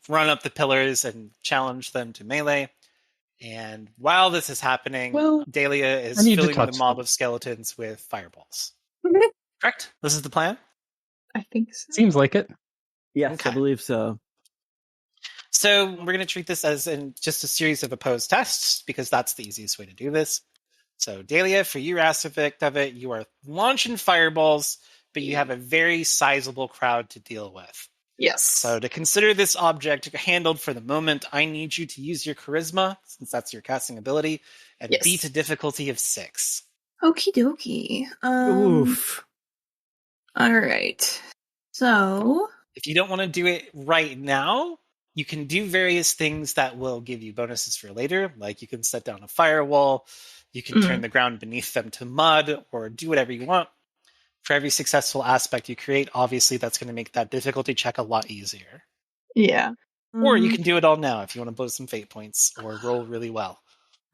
run up the pillars and challenge them to melee. And while this is happening, Daelia is filling the mob of skeletons with fireballs. Correct? This is the plan? I think so. Seems like it. Yes, Okay. I believe so. So we're going to treat this as just a series of opposed tests, because that's the easiest way to do this. So Daelia, for your aspect of it, you are launching fireballs, but you have a very sizable crowd to deal with. Yes. So to consider this object handled for the moment, I need you to use your charisma, since that's your casting ability, and Yes. beat a difficulty of 6. Okie dokie. Oof. All right. So If you don't want to do it right now, you can do various things that will give you bonuses for later, like you can set down a firewall, you can turn the ground beneath them to mud, or do whatever you want. For every successful aspect you create, obviously that's going to make that difficulty check a lot easier. yeah. Or you can do it all now if you want to blow some fate points or roll really well.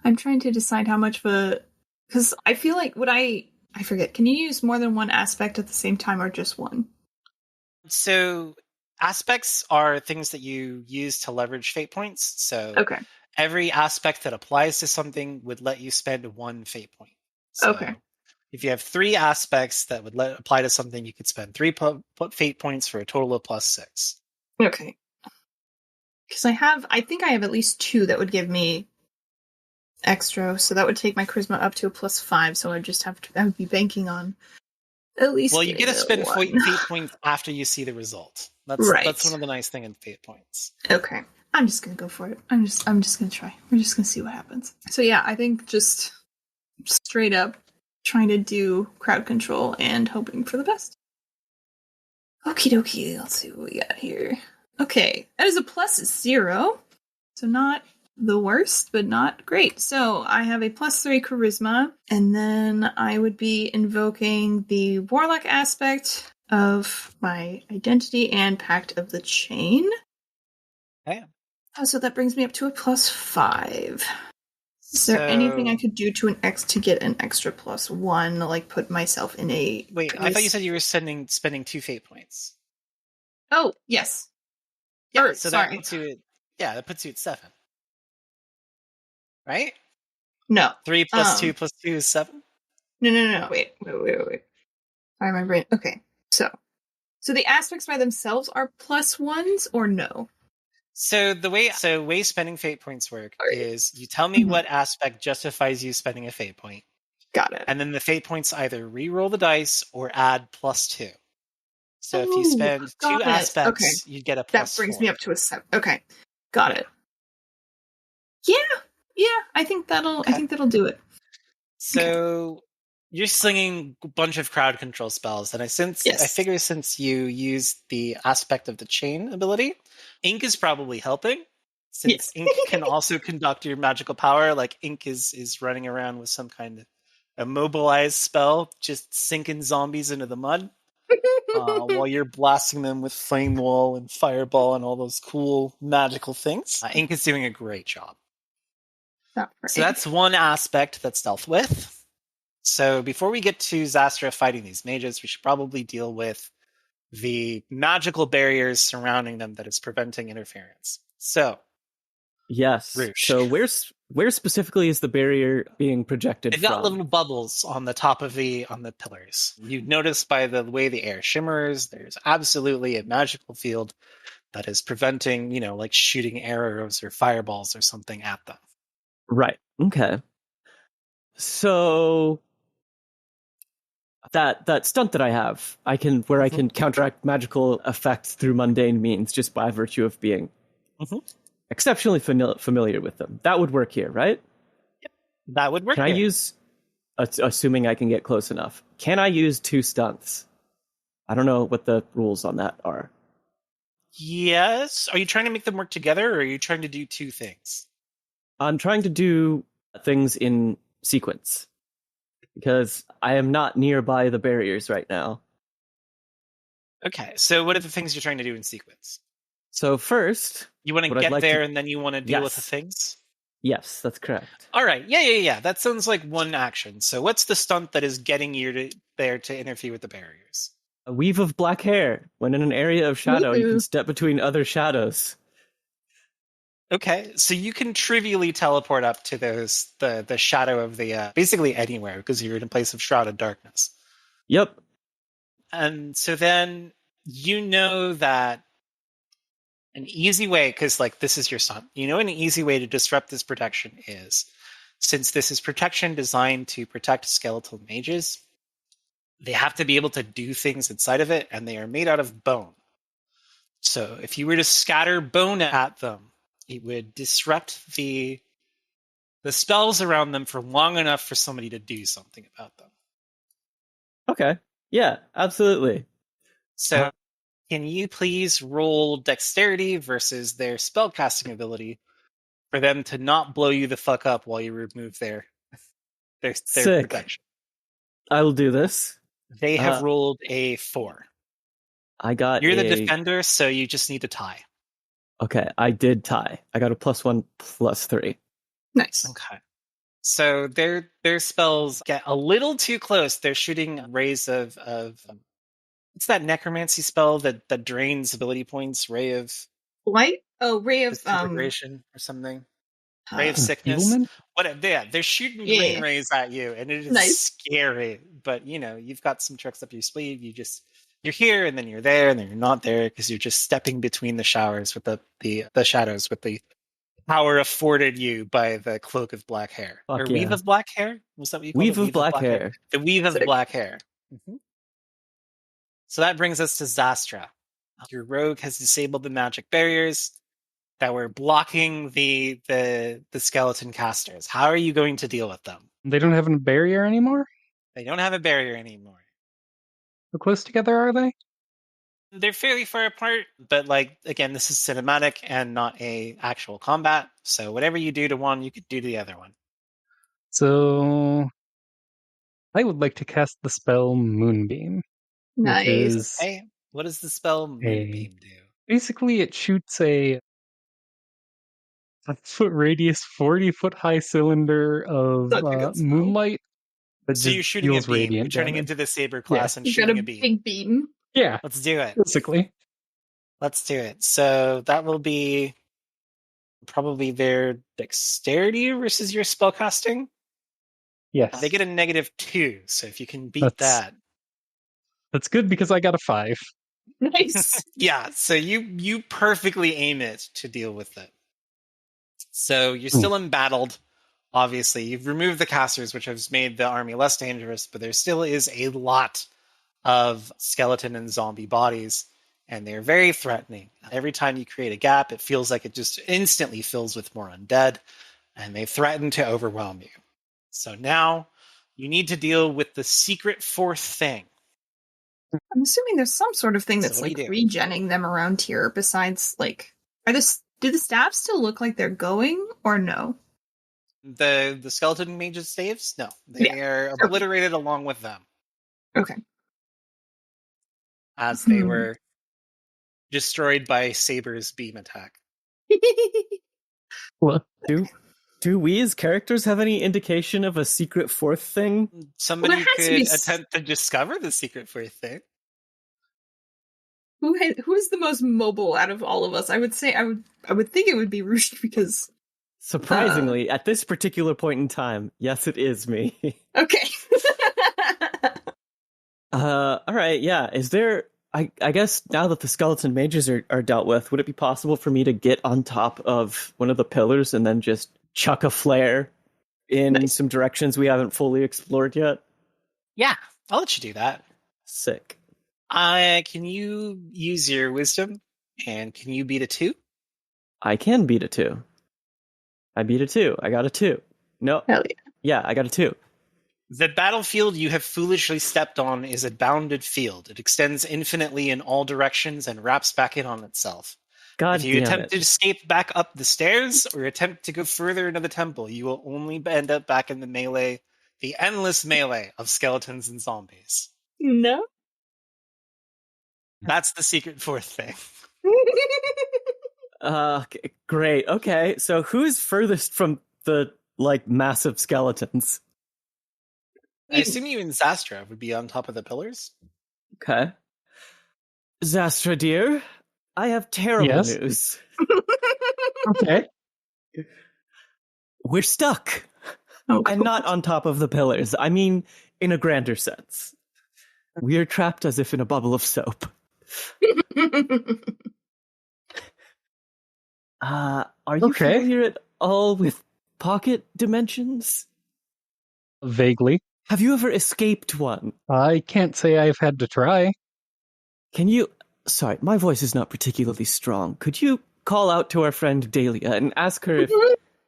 I'm trying to decide how much of a, because I feel like I forget. Can you use more than one aspect at the same time or just one? So aspects are things that you use to leverage fate points. So Okay. every aspect that applies to something would let you spend 1 fate point. So Okay. if you have 3 aspects that would apply to something, you could spend 3 fate points for a total of +6. Okay. Because I think I have at least 2 that would give me extra, so that would take my charisma up to a +5. So I would be banking on at least. Well, you get to spend one. fate points after you see the result. That's one of the nice things in fate points. Okay, I'm just gonna go for it. I'm just gonna try. We're just gonna see what happens. So yeah, I think just straight up trying to do crowd control and hoping for the best. Okie dokie. Let's see what we got here. Okay, that is a +0, so not the worst, but not great. So I have a +3 charisma, and then I would be invoking the Warlock aspect of my identity and Pact of the Chain. Okay. Oh, so that brings me up to a +5. Is there anything I could do to get an extra +1, like put myself in a... Wait, I thought you said you were spending 2 fate points. Oh, yes. Yeah, so sorry. that puts you at 7. Right? No. 3 + 2 + 2 is 7? No. Wait. I remember it. Okay. So the aspects by themselves are +1s or no? So the way spending fate points work is you tell me what aspect justifies you spending a fate point. Got it. And then the fate points either re-roll the dice or add +2. So if you spend 2 aspects, you get a +4. That brings me up to a 7. Okay. Got it. Yeah, I think that'll do it. So you're slinging a bunch of crowd control spells, and I figure since you use the aspect of the chain ability, Ink is probably helping. Since Ink can also conduct your magical power, like Ink is running around with some kind of immobilized spell, just sinking zombies into the mud, while you're blasting them with flame wall and fireball and all those cool magical things. Ink is doing a great job. So that's one aspect that's dealt with. So before we get to Xastra fighting these mages, we should probably deal with the magical barriers surrounding them that is preventing interference. So, yes. Rushk. So where specifically is the barrier being projected They've from? got little bubbles on the top of on the pillars. You notice by the way the air shimmers, there's absolutely a magical field that is preventing, like shooting arrows or fireballs or something at them. Right. Okay. So that stunt that I have, I can counteract magical effects through mundane means just by virtue of being exceptionally familiar with them. That would work here, right? Yep. That would work. Can I use, assuming I can get close enough, can I use 2 stunts? I don't know what the rules on that are. Yes. Are you trying to make them work together, or are you trying to do 2 things? I'm trying to do things in sequence because I am not nearby the barriers right now. Okay, so what are the things you're trying to do in sequence? So first, you want to get there and then you want to deal with the things? Yes, that's correct. All right, yeah. That sounds like one action. So what's the stunt that is getting you there to interfere with the barriers? A weave of black hair. When in an area of shadow, you can step between other shadows. Okay, so you can trivially teleport up to the shadow of the basically anywhere because you're in a place of shrouded darkness. Yep. And so then you know that an easy way, because this is your stunt, an easy way to disrupt this protection is, since this is protection designed to protect skeletal mages, they have to be able to do things inside of it, and they are made out of bone. So if you were to scatter bone at them, it would disrupt the spells around them for long enough for somebody to do something about them. Okay. Yeah, absolutely. So can you please roll dexterity versus their spellcasting ability for them to not blow you the fuck up while you remove their Sick. protection? I will do this. They have rolled a 4. I got You're the defender, so you just need to tie. Okay, I did tie. I got a +1, +3. Nice. Okay. So their spells get a little too close. They're shooting rays of what's that necromancy spell that drains ability points? Ray of Light? Oh, ray of disintegration or something. Ray of sickness. Enfeeblement? Whatever. Yeah, they're shooting green rays at you, and it is Nice. scary. But you've got some tricks up your sleeve. You're here, and then you're there, and then you're not there because you're just stepping between the showers with the shadows with the power afforded you by the cloak of black hair. Fuck or yeah. weave of black hair? Was that what you called Weave it? of black hair. The weave of Sick. black hair. Mm-hmm. So that brings us to Xastra. Your rogue has disabled the magic barriers that were blocking the skeleton casters. How are you going to deal with them? They don't have a barrier anymore? They don't have a barrier anymore. How close together are they? They're fairly far apart, but again, this is cinematic and not a actual combat. So whatever you do to one, you could do to the other one. So I would like to cast the spell Moonbeam. Nice. Which is Hey, what does the spell Moonbeam do? basically it shoots a 5-foot radius, 40-foot high cylinder of Such a good spell. moonlight that So just you're shooting a deals beam. You're radiant turning damage. into the saber class and You got shooting a a beam. big beam. Yeah, Let's do it. basically. Let's do it. So that will be probably their dexterity versus your spellcasting. Yes. They get a -2, so if you can beat that. That's good because I got a 5. Nice. Yeah, so you perfectly aim it to deal with it. So you're still embattled, obviously. You've removed the casters, which has made the army less dangerous, but there still is a lot of skeleton and zombie bodies, and they're very threatening. Every time you create a gap, it feels like it just instantly fills with more undead, and they threaten to overwhelm you. So now you need to deal with the secret fourth thing. I'm assuming there's some sort of thing So that's what do you do? regenning them around here besides do the staffs still look like they're going or no? The skeleton mages' staves? No. They are obliterated along with them. Okay. As they were destroyed by Saber's beam attack. Well, Do we as characters have any indication of a secret fourth thing? Somebody Well, there has to could be attempt to discover the secret fourth thing. Who is the most mobile out of all of us? I would say I would think it would be Rushk because Surprisingly, at this particular point in time, yes, it is me. okay. All right, yeah. Is there? I guess now that the skeleton mages are dealt with, would it be possible for me to get on top of one of the pillars and then just chuck a flare in some directions we haven't fully explored yet? Yeah, I'll let you do that. Sick. Can you use your wisdom? And can you beat a 2? I can beat a 2. I beat a 2. I got a 2. No. Hell yeah. Yeah, I got a 2. The battlefield you have foolishly stepped on is a bounded field. It extends infinitely in all directions and wraps back in on itself. God If you damn attempt it. to escape back up the stairs or attempt to go further into the temple, you will only end up back in the endless melee of skeletons and zombies. No. That's the secret fourth thing. Great. Okay, so who's furthest from the massive skeletons? I assume you and Xastra would be on top of the pillars. Okay. Xastra, dear, I have terrible Yes? news. Okay. We're stuck. Oh, And not on top of the pillars. I mean, in a grander sense. We are trapped as if in a bubble of soap. Are you Okay. familiar at all with pocket dimensions? Vaguely. Have you ever escaped one? I can't say I've had to try. Can you sorry, my voice is not particularly strong. Could you call out to our friend Daelia and ask her if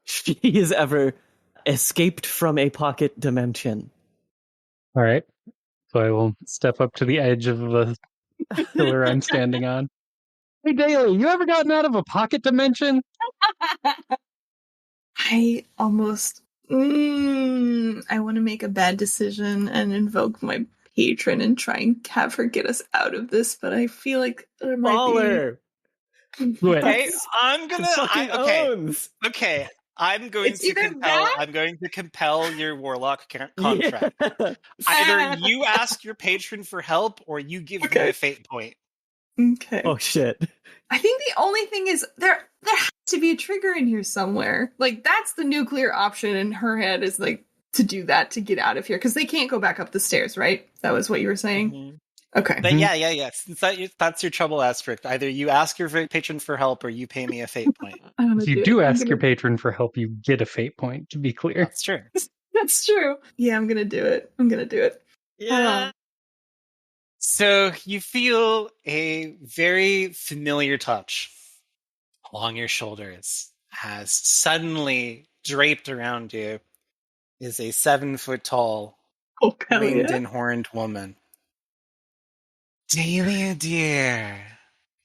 she has ever escaped from a pocket dimension? All right. So I will step up to the edge of the pillar I'm standing on. Hey, Daily, you ever gotten out of a pocket dimension? I almost... I want to make a bad decision and invoke my patron and try and have her get us out of this, but I feel like there might Baller! be... Okay, I'm gonna. Fucking owns! Okay, I'm going It's to either compel. that- I'm going to compel your warlock contract. Yeah. Either you ask your patron for help, or you give me a fate point. Okay. Oh shit. I think the only thing is there has to be a trigger in here somewhere. Like, that's the nuclear option in her head, is like to do that to get out of here, because they can't go back up the stairs, right? That was what you were saying? Mm-hmm. Okay. But yeah. Since that's your trouble asterisk. Either you ask your patron for help, or you pay me a fate point. If you do ask your patron for help, you get a fate point, to be clear. That's true. That's true. Yeah, I'm gonna do it. Yeah. So you feel a very familiar touch along your shoulders as suddenly draped around you is a 7-foot-tall, winged and horned woman. Daelia, dear,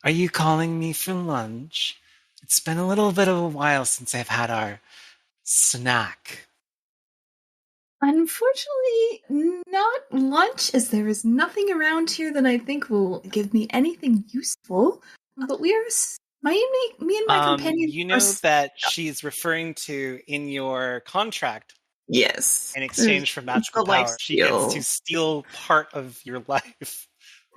are you calling me for lunch? It's been a little bit of a while since I've had our snack. Unfortunately, not lunch, as there is nothing around here that I think will give me anything useful. But me and my companions. You know that she's referring to in your contract. Yes. In exchange for magical power, she gets to steal part of your life.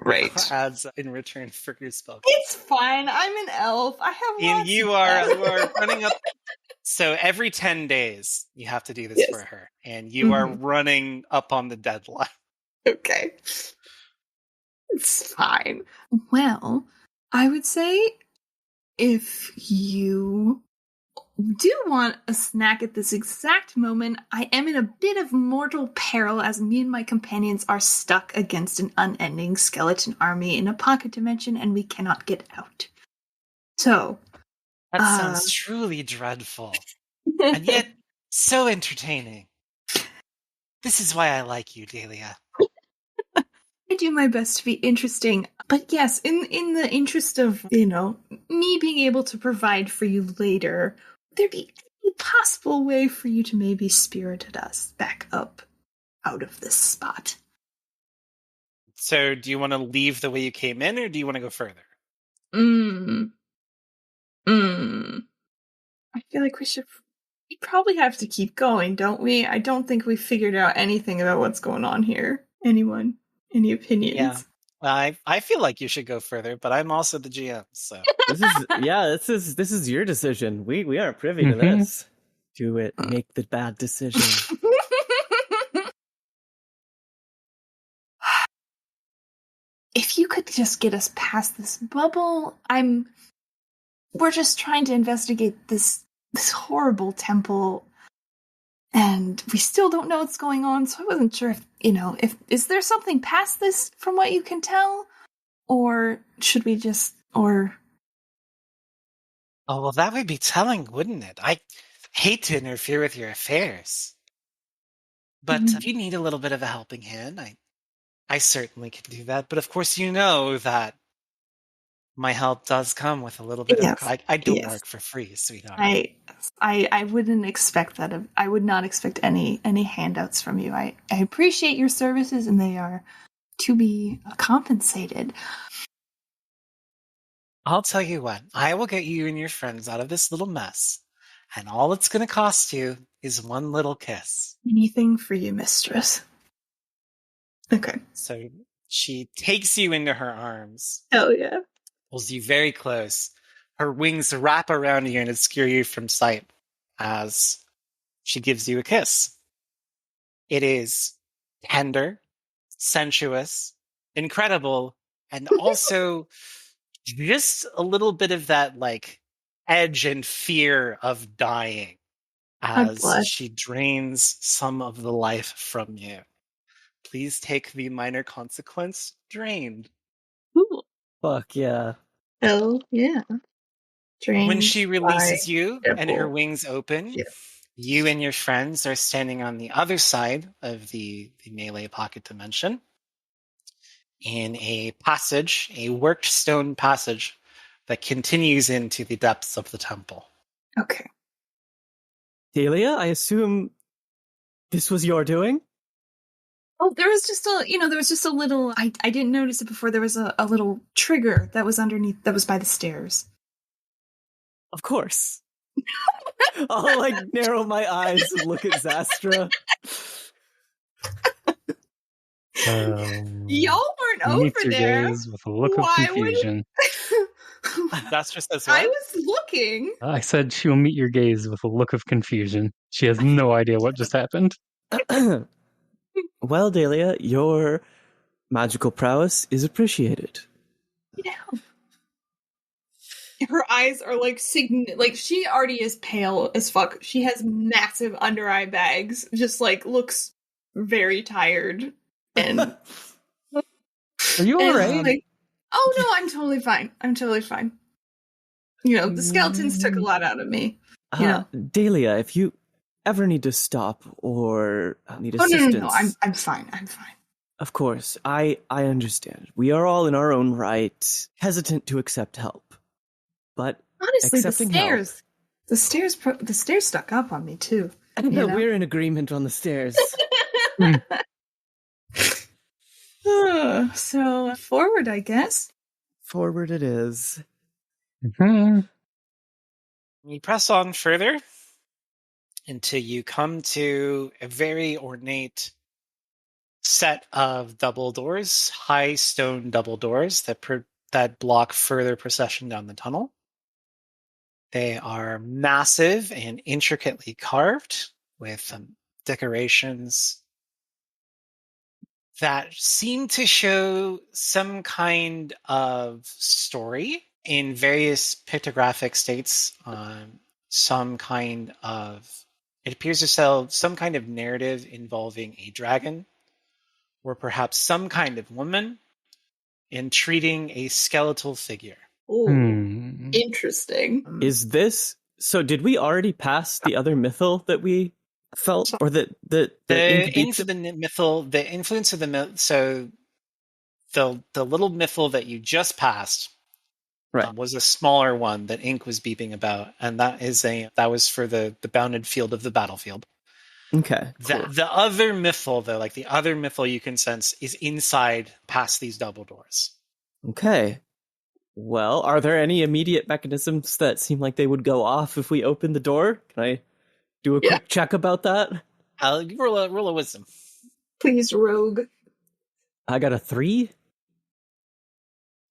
Right. As in return for your spell. It's fine. I'm an elf. I have lots you are running up. So every 10 days, you have to do this for her. And you are running up on the deadline. Okay. It's fine. Well, I would say if you do want a snack at this exact moment, I am in a bit of mortal peril, as me and my companions are stuck against an unending skeleton army in a pocket dimension, and we cannot get out. So... That sounds truly dreadful. And yet, so entertaining. This is why I like you, Daelia. I do my best to be interesting. But yes, in the interest of, me being able to provide for you later, would there be any possible way for you to maybe spirit us back up out of this spot? So, do you want to leave the way you came in, or do you want to go further? I feel like we probably have to keep going, don't we? I don't think we figured out anything about what's going on here. Anyone? Any opinions? Yeah. Well, I feel like you should go further, but I'm also the GM, so. This is your decision. We aren't privy to this. Do it. Make the bad decision. If you could just get us past this bubble, we're just trying to investigate this horrible temple, and we still don't know what's going on, so I wasn't sure if is there something past this from what you can tell? Or should we just, or... Oh, well, that would be telling, wouldn't it? I hate to interfere with your affairs. But if you need a little bit of a helping hand, I certainly can do that. But of course, you know that my help does come with a little bit of... I don't work for free, sweetheart. I wouldn't expect that. I would not expect any handouts from you. I appreciate your services, and they are to be compensated. I'll tell you what. I will get you and your friends out of this little mess. And all it's going to cost you is one little kiss. Anything for you, mistress. Okay. So she takes you into her arms. Hell yeah. Pulls you very close. Her wings wrap around you and obscure you from sight as she gives you a kiss. It is tender, sensuous, incredible, and also just a little bit of that edge and fear of dying as she drains some of the life from you. Please take the minor consequence drained. Ooh. Fuck yeah. Hell yeah. When she releases by you and her devil. wings open, Yeah. you and your friends are standing on the other side of the melee pocket dimension in a passage, a worked stone passage that continues into the depths of the temple. Okay. Daelia, I assume this was your doing? Oh, there was just a little. I didn't notice it before. There was a little trigger that was underneath. That was by the stairs. Of course. I'll narrow my eyes and look at Xastra. Y'all weren't over meets your there. gaze with a look of Why confusion. That's just as I what? was looking. I said she will meet your gaze with a look of confusion. She has no idea what just happened. Well, Daelia, your magical prowess is appreciated. Yeah. Her eyes are she already is pale as fuck. She has massive under eye bags. Just looks very tired. And Are you alright? oh no, I'm totally fine. I'm totally fine. The skeletons took a lot out of me. Daelia, if you ever need to stop or need assistance. No. I'm fine. I'm fine. Of course, I understand. We are all in our own right, hesitant to accept help. But honestly, the stairs stuck up on me too. We're in agreement on the stairs. So forward, I guess. Forward it is. Mm-hmm. You press on further until you come to a very ornate set of double doors, high stone double doors that block further procession down the tunnel. They are massive and intricately carved with decorations that seem to show some kind of story in various pictographic states. It appears to tell some kind of narrative involving a dragon or perhaps some kind of woman entreating a skeletal figure. Ooh, interesting. Is this... So did we already pass the other mythal that we felt? Or that the influence of the myth, so the little mythal that you just passed was a smaller one that Ink was beeping about, and that was for the bounded field of the battlefield. Okay. Cool. The other mythal, though, the other mythal you can sense is inside past these double doors. Okay. Well, are there any immediate mechanisms that seem like they would go off if we open the door? Can I do a quick check about that? Roll a wisdom. Please, rogue. I got a 3.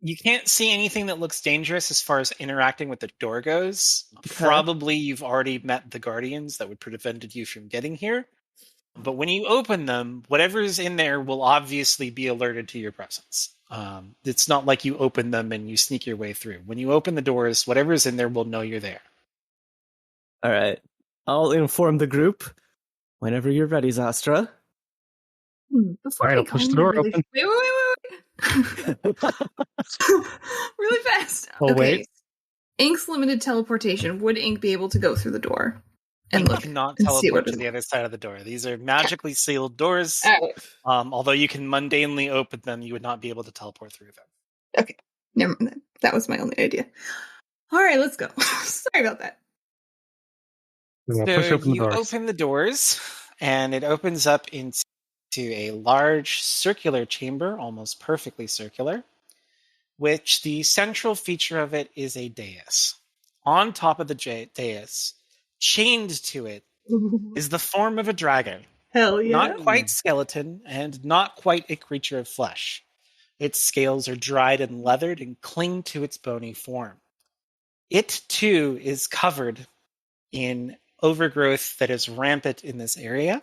You can't see anything that looks dangerous as far as interacting with the door goes. Okay. Probably you've already met the guardians that would prevented you from getting here. But when you open them, whatever's in there will obviously be alerted to your presence. It's not like you open them and you sneak your way through. When you open the doors, whatever's in there will know you're there. All right. I'll inform the group whenever you're ready, Xastra. Before All right, I'll push the door open. Wait. Really fast. Oh, wait. Ink's limited teleportation. Would Ink be able to go through the door? And you cannot teleport to the other side of the door. These are magically sealed doors. Right. Although you can mundanely open them, you would not be able to teleport through them. Okay. Never mind. That was my only idea. All right, let's go. Sorry about that. So you open the doors, and it opens up into a large circular chamber, almost perfectly circular, which the central feature of it is a dais. On top of the dais, chained to it, is the form of a dragon. Hell yeah. Not quite skeleton, and not quite a creature of flesh. Its scales are dried and leathered and cling to its bony form. It, too, is covered in overgrowth that is rampant in this area,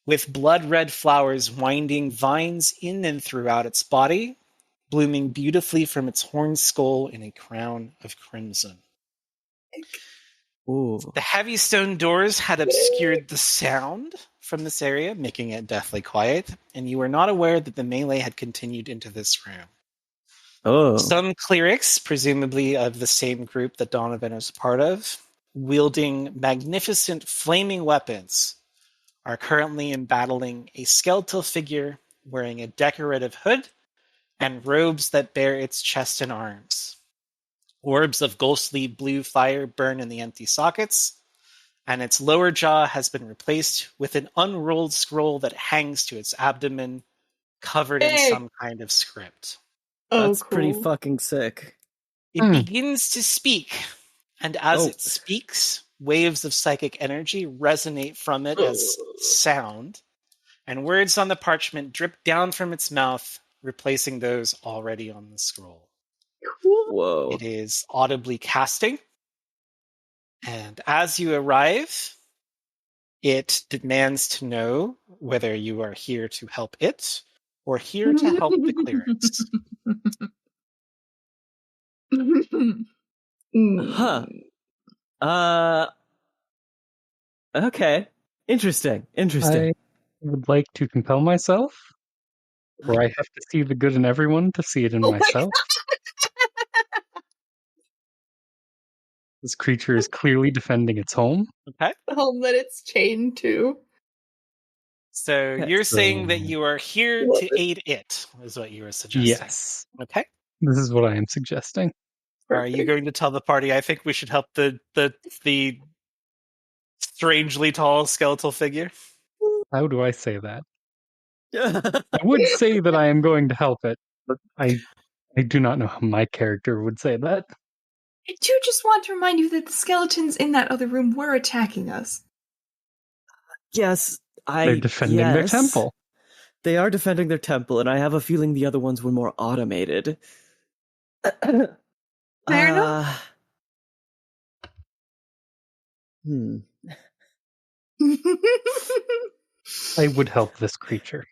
with blood-red flowers winding vines in and throughout its body, blooming beautifully from its horned skull in a crown of crimson. Ooh. The heavy stone doors had obscured the sound from this area, making it deathly quiet, and you were not aware that the melee had continued into this room. Oh. Some clerics, presumably of the same group that Donovan is part of, wielding magnificent flaming weapons, are currently embattling a skeletal figure wearing a decorative hood and robes that bear its chest and arms. Orbs of ghostly blue fire burn in the empty sockets, and its lower jaw has been replaced with an unrolled scroll that hangs to its abdomen, covered in some kind of script. That's cool. pretty fucking sick. It begins to speak, and as it speaks, waves of psychic energy resonate from it as sound, and words on the parchment drip down from its mouth, replacing those already on the scroll. Whoa. It is audibly casting, and as you arrive, it demands to know whether you are here to help it or here to help the clerics. Huh. Okay. Interesting. I would like to compel myself, or I have to see the good in everyone to see it in myself. This creature is clearly defending its home. Okay. The home that it's chained to. So Okay, you're saying that you are here to aid it, is what you were suggesting. Yes. Okay. This is what I am suggesting. Are you going to tell the party, I think we should help the strangely tall skeletal figure? How do I say that? I would say that I am going to help it, but I do not know how my character would say that. I do just want to remind you that the skeletons in that other room were attacking us. Yes, They're defending their temple. They are defending their temple, and I have a feeling the other ones were more automated. Fair enough. I would help this creature.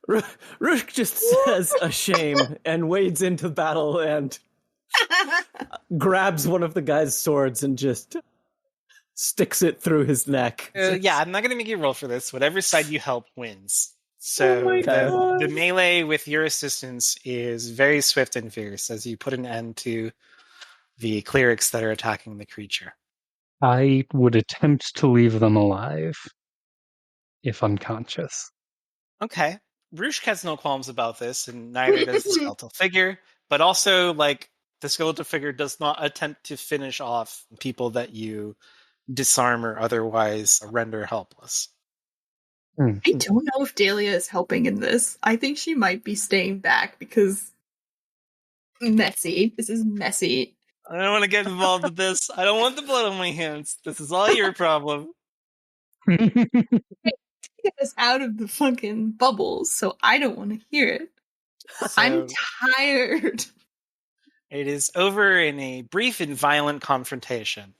Rushk just says a shame and wades into battle and grabs one of the guy's swords and just sticks it through his neck. Yeah, I'm not going to make you roll for this. Whatever side you help wins. So the melee with your assistance is very swift and fierce as you put an end to the clerics that are attacking the creature. I would attempt to leave them alive, if unconscious. Okay. Rushk has no qualms about this, and neither does the skeletal figure. But also, the skeletal figure does not attempt to finish off people that you disarm or otherwise render helpless. I don't know if Daelia is helping in this. I think she might be staying back because messy. This is messy. I don't want to get involved with this. I don't want the blood on my hands. This is all your problem. Get us out of the fucking bubbles, so I don't want to hear it. I'm tired. It is over in a brief and violent confrontation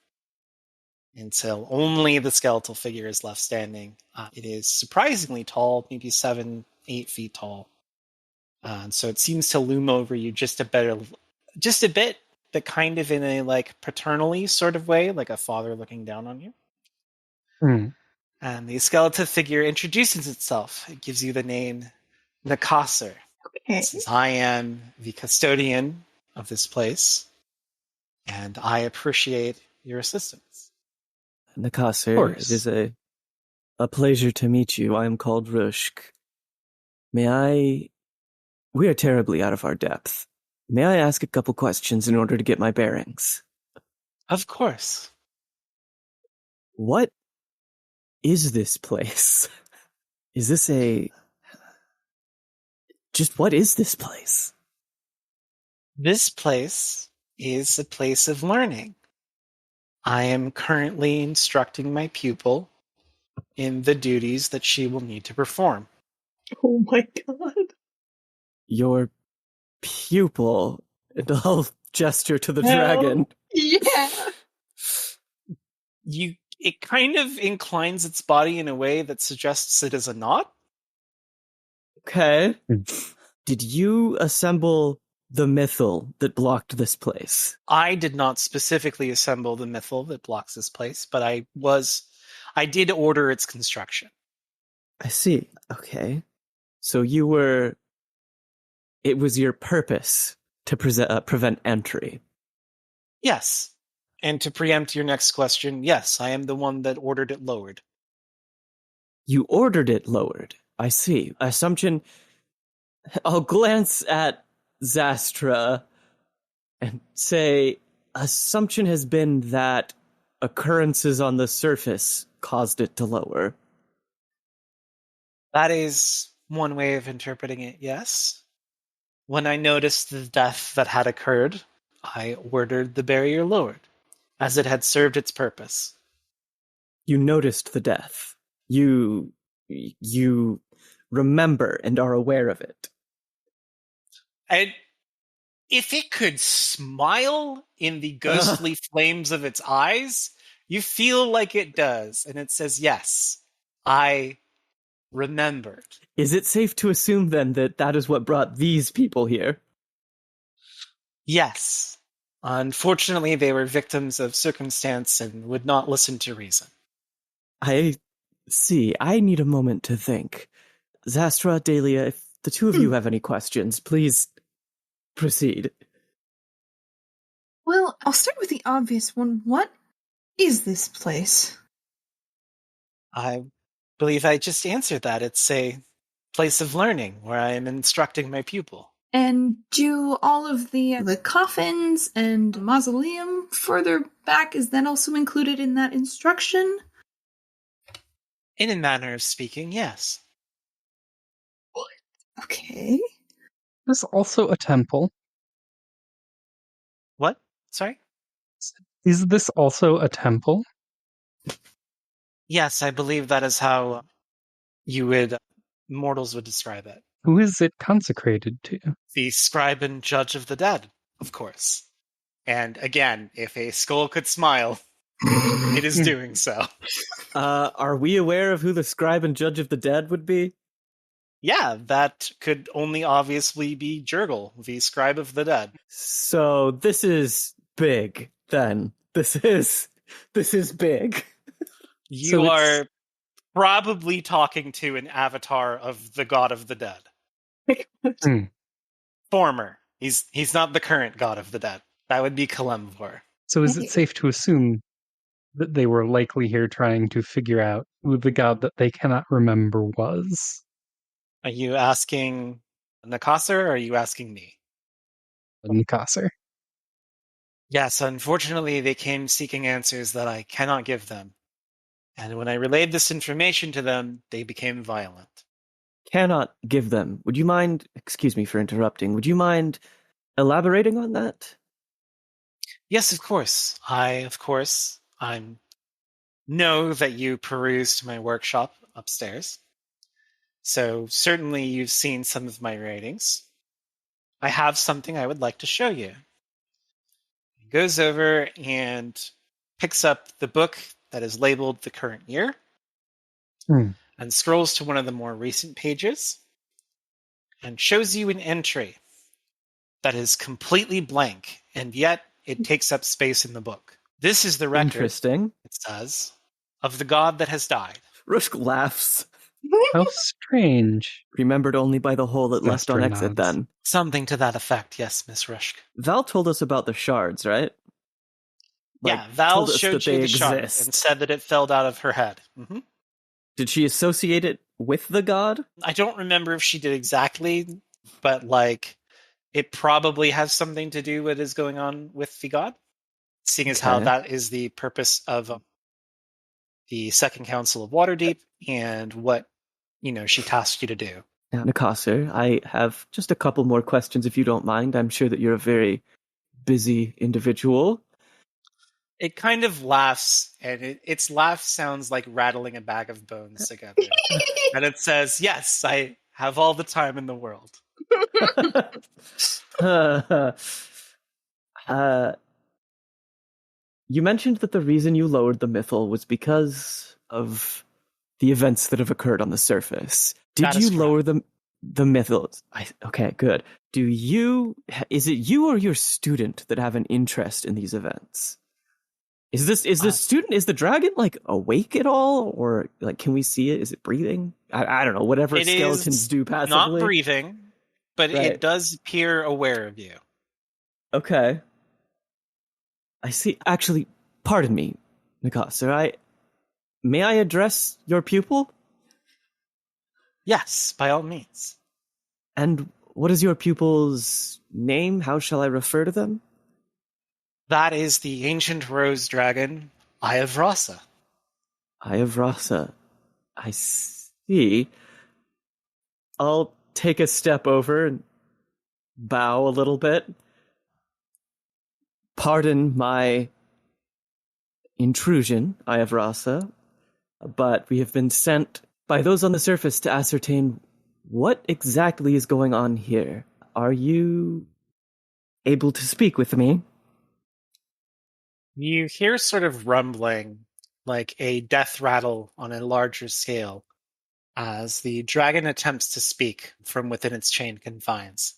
until only the skeletal figure is left standing. It is surprisingly tall, maybe 7-8 feet tall. And so it seems to loom over you just a bit, but kind of in a paternally sort of way, like a father looking down on you. And the skeletal figure introduces itself. It gives you the name Nakasser. Okay. It says, I am the custodian of this place, and I appreciate your assistance. Nakasser, it is a pleasure to meet you. I am called Rushk. We are terribly out of our depth. May I ask a couple questions in order to get my bearings? Of course. What is this place? Is this what is this place? This place is a place of learning. I am currently instructing my pupil in the duties that she will need to perform. Oh my god. Your pupil, and I'll gesture to the dragon. Yeah. It kind of inclines its body in a way that suggests it is a knot. Okay. Did you assemble the mythal that blocked this place? I did not specifically assemble the mythal that blocks this place, but I did order its construction. I see. Okay. So it was your purpose to prevent entry. Yes. And to preempt your next question, yes, I am the one that ordered it lowered. You ordered it lowered. I see. Assumption. I'll glance at Xastra and say, assumption has been that occurrences on the surface caused it to lower. That is one way of interpreting it, yes. When I noticed the death that had occurred, I ordered the barrier lowered, as it had served its purpose. You noticed the death. You remember and are aware of it. And if it could smile in the ghostly flames of its eyes, you feel like it does. And it says, yes, I remembered. Is it safe to assume then that that is what brought these people here? Yes. Unfortunately, they were victims of circumstance and would not listen to reason. I see. I need a moment to think. Xastra, Daelia, if the two of you have any questions, please proceed. Well, I'll start with the obvious one. What is this place? I believe I just answered that. It's a place of learning where I am instructing my pupil. And do all of the coffins and mausoleum further back, is that also included in that instruction? In a manner of speaking, yes. Okay. There's also a temple. What? Sorry? Is this also a temple? Yes, I believe that is how mortals would describe it. Who is it consecrated to? The scribe and judge of the dead, of course. And again, if a skull could smile, it is doing so. Are we aware of who the scribe and judge of the dead would be? Yeah, that could only obviously be Jurgle, the scribe of the dead. So this is big, then. This is big. You are probably talking to an avatar of the god of the dead. Former. He's not the current god of the dead. That would be Kalemvor. So is it safe to assume that they were likely here trying to figure out who the god that they cannot remember was? Are you asking Nakasser or are you asking me? Nikasser. Yes, unfortunately they came seeking answers that I cannot give them. And when I relayed this information to them, they became violent. Cannot give them. Would you mind, excuse me for interrupting, would you mind elaborating on that? Yes, of course. I know that you perused my workshop upstairs. So certainly you've seen some of my writings. I have something I would like to show you. He goes over and picks up the book that is labeled the current year and scrolls to one of the more recent pages and shows you an entry that is completely blank, and yet it takes up space in the book. This is the record, Interesting. it says, of the god that has died. Rushk laughs. How strange. Remembered only by the hole it left on Xastra exit, nods. then. Something to that effect, yes, Miss Rushk. Val told us about the shards, right? Yeah, Val told us showed that you they the shard exist. and said that it fell out of her head. Mm-hmm. Did she associate it with the god? I don't remember if she did exactly, but it probably has something to do with what is going on with the god, seeing as how that is the purpose of the Second Council of Waterdeep and what she tasked you to do. Now, Nakasser, I have just a couple more questions if you don't mind. I'm sure that you're a very busy individual. It kind of laughs, and its laugh sounds like rattling a bag of bones together. And it says, yes, I have all the time in the world. You mentioned that the reason you lowered the mythal was because of the events that have occurred on the surface. Did you lower the mythal? Okay, good. Is it you or your student that have an interest in these events? Is the dragon awake at all, or can we see it? Is it breathing? I don't know. Whatever skeletons do passively. Not breathing, but It does appear aware of you. Okay. I see. Actually, pardon me, Nikasa. May I address your pupil? Yes, by all means. And what is your pupil's name? How shall I refer to them? That is the ancient rose dragon, Eilistraee. Eilistraee. I see. I'll take a step over and bow a little bit. Pardon my intrusion, Eilistraee, but we have been sent by those on the surface to ascertain what exactly is going on here. Are you able to speak with me? You hear sort of rumbling, like a death rattle on a larger scale, as the dragon attempts to speak from within its chain confines.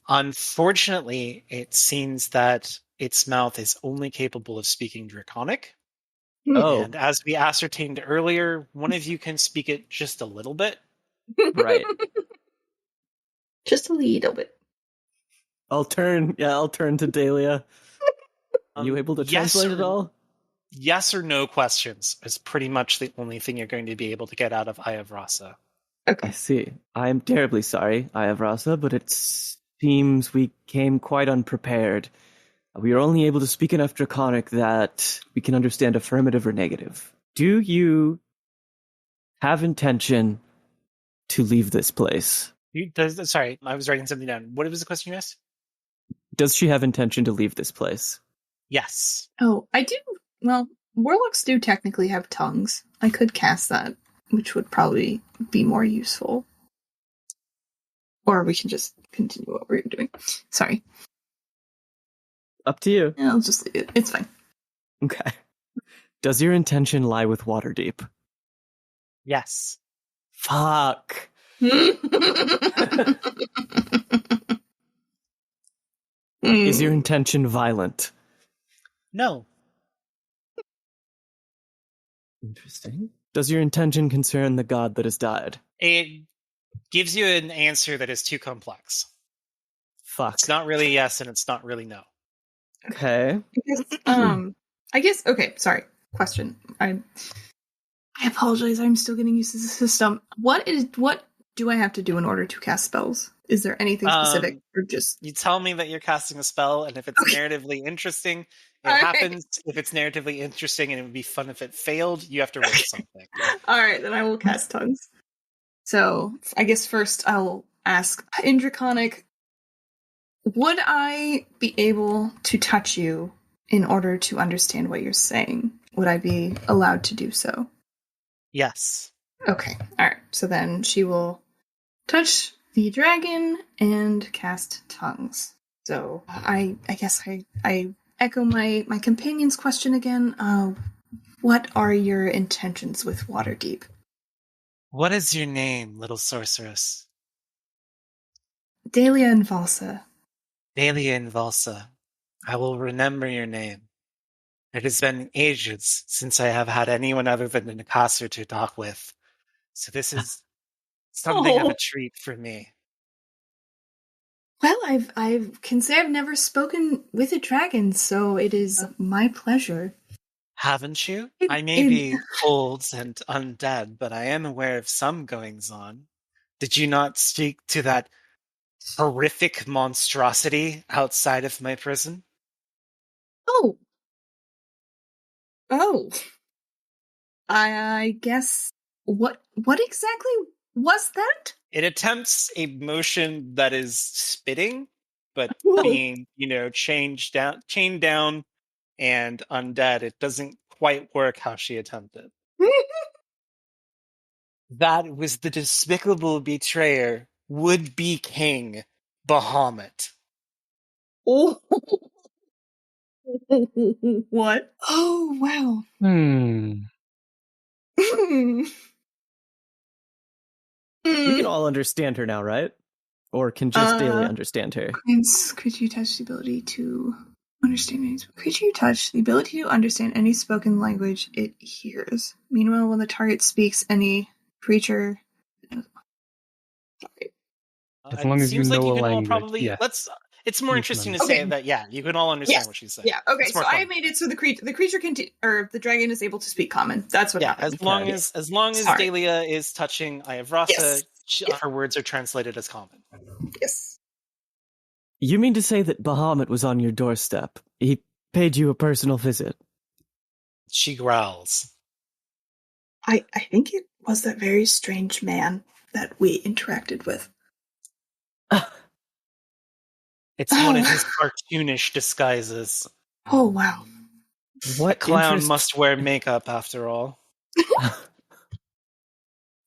Unfortunately, it seems that its mouth is only capable of speaking Draconic. Oh, And as we ascertained earlier, one of you can speak it just a little bit. right. Just a little bit. I'll turn to Daelia. Are you able to translate it all? Yes or no questions is pretty much the only thing you're going to be able to get out of Eilistraee. Okay. I see. I am terribly sorry, Eilistraee, but it seems we came quite unprepared. We are only able to speak enough Draconic that we can understand affirmative or negative. Do you have intention to leave this place? Sorry, I was writing something down. What was the question you asked? Does she have intention to leave this place? Yes. Oh, I do. Well, warlocks do technically have tongues. I could cast that, which would probably be more useful. Or we can just continue what we're doing. Sorry. Up to you. I'll just leave it. It's fine. Okay. Does your intention lie with Waterdeep? Yes. Fuck. Is your intention violent? No. Interesting. Does your intention concern the god that has died? It gives you an answer that is too complex. Fuck. It's not really yes and it's not really no. Okay. I guess, okay, sorry. Question. I apologize, I'm still getting used to the system. What do I have to do in order to cast spells? Is there anything specific or just... You tell me that you're casting a spell, and if it's narratively interesting, it happens. If it's narratively interesting and it would be fun if it failed, you have to roll something. Alright, then I will cast tongues. So, I guess first I'll ask, in Draconic, would I be able to touch you in order to understand what you're saying? Would I be allowed to do so? Yes. Okay, alright. So then she will touch the dragon and cast tongues. So I guess I echo my companion's question again. What are your intentions with Waterdeep? What is your name, little sorceress? Daelia and Valsa. Daelia and Valsa. I will remember your name. It has been ages since I have had anyone other than a Nikasa to talk with. So this is something of a treat for me. Well, I can say I've never spoken with a dragon, so it is my pleasure. Haven't you? I may be old and undead, but I am aware of some goings-on. Did you not speak to that horrific monstrosity outside of my prison? Oh. I guess... What exactly was that? It attempts a motion that is spitting, but being, chained down and undead. It doesn't quite work how she attempted. That was the despicable betrayer, would-be king, Bahamut. Oh. What? Oh, wow. We can all understand her now, right? Or can just Daelia understand her? Could you touch the ability to understand any... Could you touch the ability to understand any spoken language it hears? Meanwhile, when the target speaks, any creature... As long as you know a language, probably... yes. It's more You interesting to can say that, yeah, you can all understand what she's saying. Yeah. Okay. It's So more I fun. made it so the creature can or the dragon is able to speak common. That's what Yeah, happened. as long Okay. as Sorry. Daelia is touching Ayavrasa, Yes. her words are translated as common. Yes. You mean to say that Bahamut was on your doorstep? He paid you a personal visit? She growls. I think it was that very strange man that we interacted with. It's one of his cartoonish disguises. Oh wow. What Clown interest? must wear makeup, after all.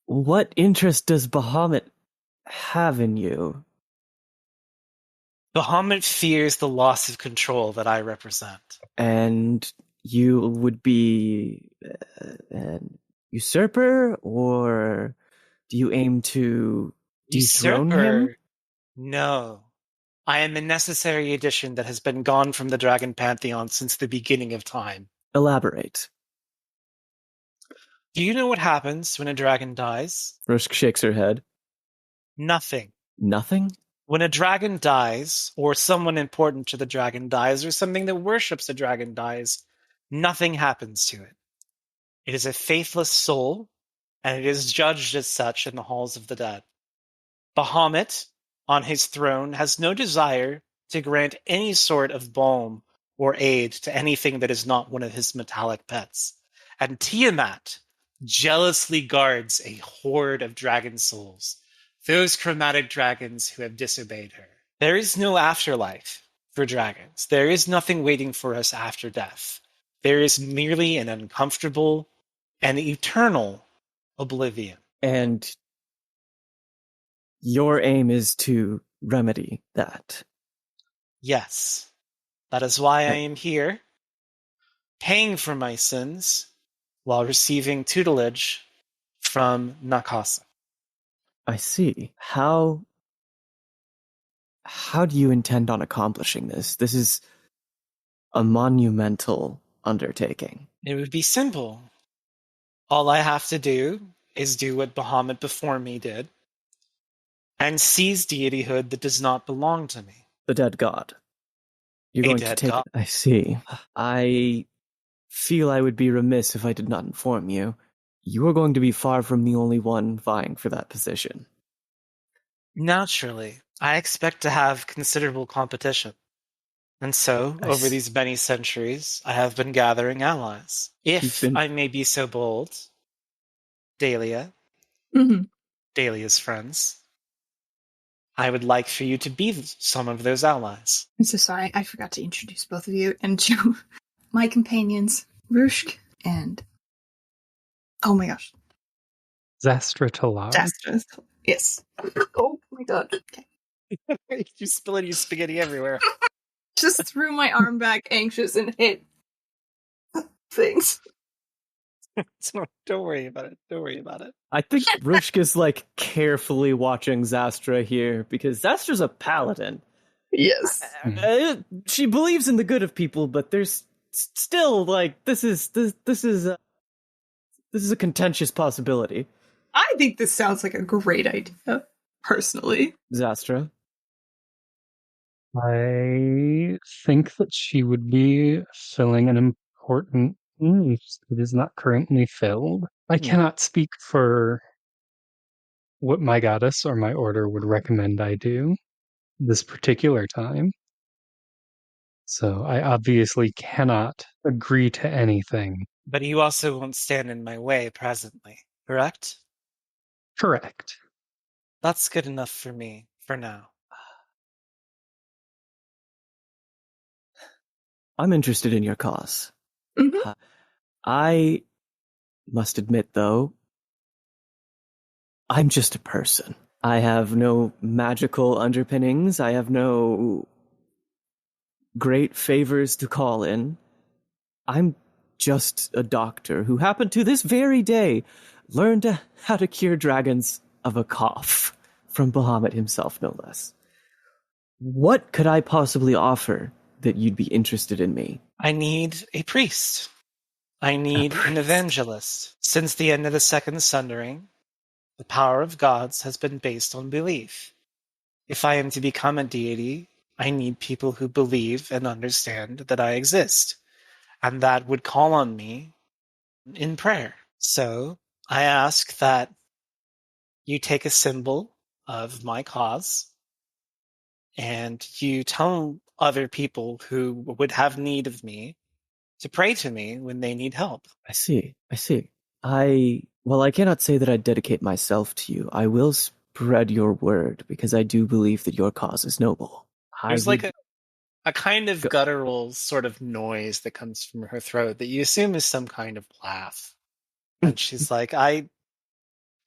What interest does Bahamut have in you? Bahamut fears the loss of control that I represent. And you would be an usurper, or do you aim to dethrone him? Usurper? No. I am a necessary addition that has been gone from the Dragon Pantheon since the beginning of time. Elaborate. Do you know what happens when a dragon dies? Rushk shakes her head. Nothing. Nothing? When a dragon dies, or someone important to the dragon dies, or something that worships a dragon dies, nothing happens to it. It is a faithless soul, and it is judged as such in the halls of the dead. Bahamut, on his throne, has no desire to grant any sort of balm or aid to anything that is not one of his metallic pets. And Tiamat jealously guards a horde of dragon souls, those chromatic dragons who have disobeyed her. There is no afterlife for dragons. There is nothing waiting for us after death. There is merely an uncomfortable and eternal oblivion. And your aim is to remedy that. Yes, that is why I am here, paying for my sins while receiving tutelage from Nakasa. I see. How do you intend on accomplishing this? This is a monumental undertaking. It would be simple. All I have to do is do what Bahamut before me did, and seize deityhood that does not belong to me. The dead god. You're A going to dead take god. I see. I feel I would be remiss if I did not inform you. You are going to be far from the only one vying for that position. Naturally, I expect to have considerable competition. And so, over these many centuries, I have been gathering allies. If I may be so bold, Daelia, Daelia's friends, I would like for you to be some of those allies. I'm so sorry, I forgot to introduce both of you and to my companions, Rushk and oh my gosh, Xastra Telarr. Xastra. Yes. Oh my god. Okay. You spilling your spaghetti everywhere. Just threw my arm back, anxious, and hit things. Don't worry about it. Don't worry about it. I think Rushk is carefully watching Xastra here because Zastra's a paladin. Yes. She believes in the good of people, but there's still this is a contentious possibility. I think this sounds like a great idea, personally. Xastra. I think that she would be filling an important niche that is not currently filled. I cannot speak for what my goddess or my order would recommend I do this particular time. So I obviously cannot agree to anything. But you also won't stand in my way presently, correct? Correct. That's good enough for me, for now. I'm interested in your cause. Mm-hmm. I must admit, though, I'm just a person. I have no magical underpinnings. I have no great favors to call in. I'm just a doctor who happened to this very day learn how to cure dragons of a cough from Bahamut himself, no less. What could I possibly offer that you'd be interested in me? I need a priest. I need an evangelist. Since the end of the Second Sundering, the power of gods has been based on belief. If I am to become a deity, I need people who believe and understand that I exist, and that would call on me in prayer. So I ask that you take a symbol of my cause and you tell other people who would have need of me to pray to me when they need help. I see. Well, I cannot say that I dedicate myself to you. I will spread your word because I do believe that your cause is noble. There's like a kind of guttural sort of noise that comes from her throat that you assume is some kind of laugh. And she's like, I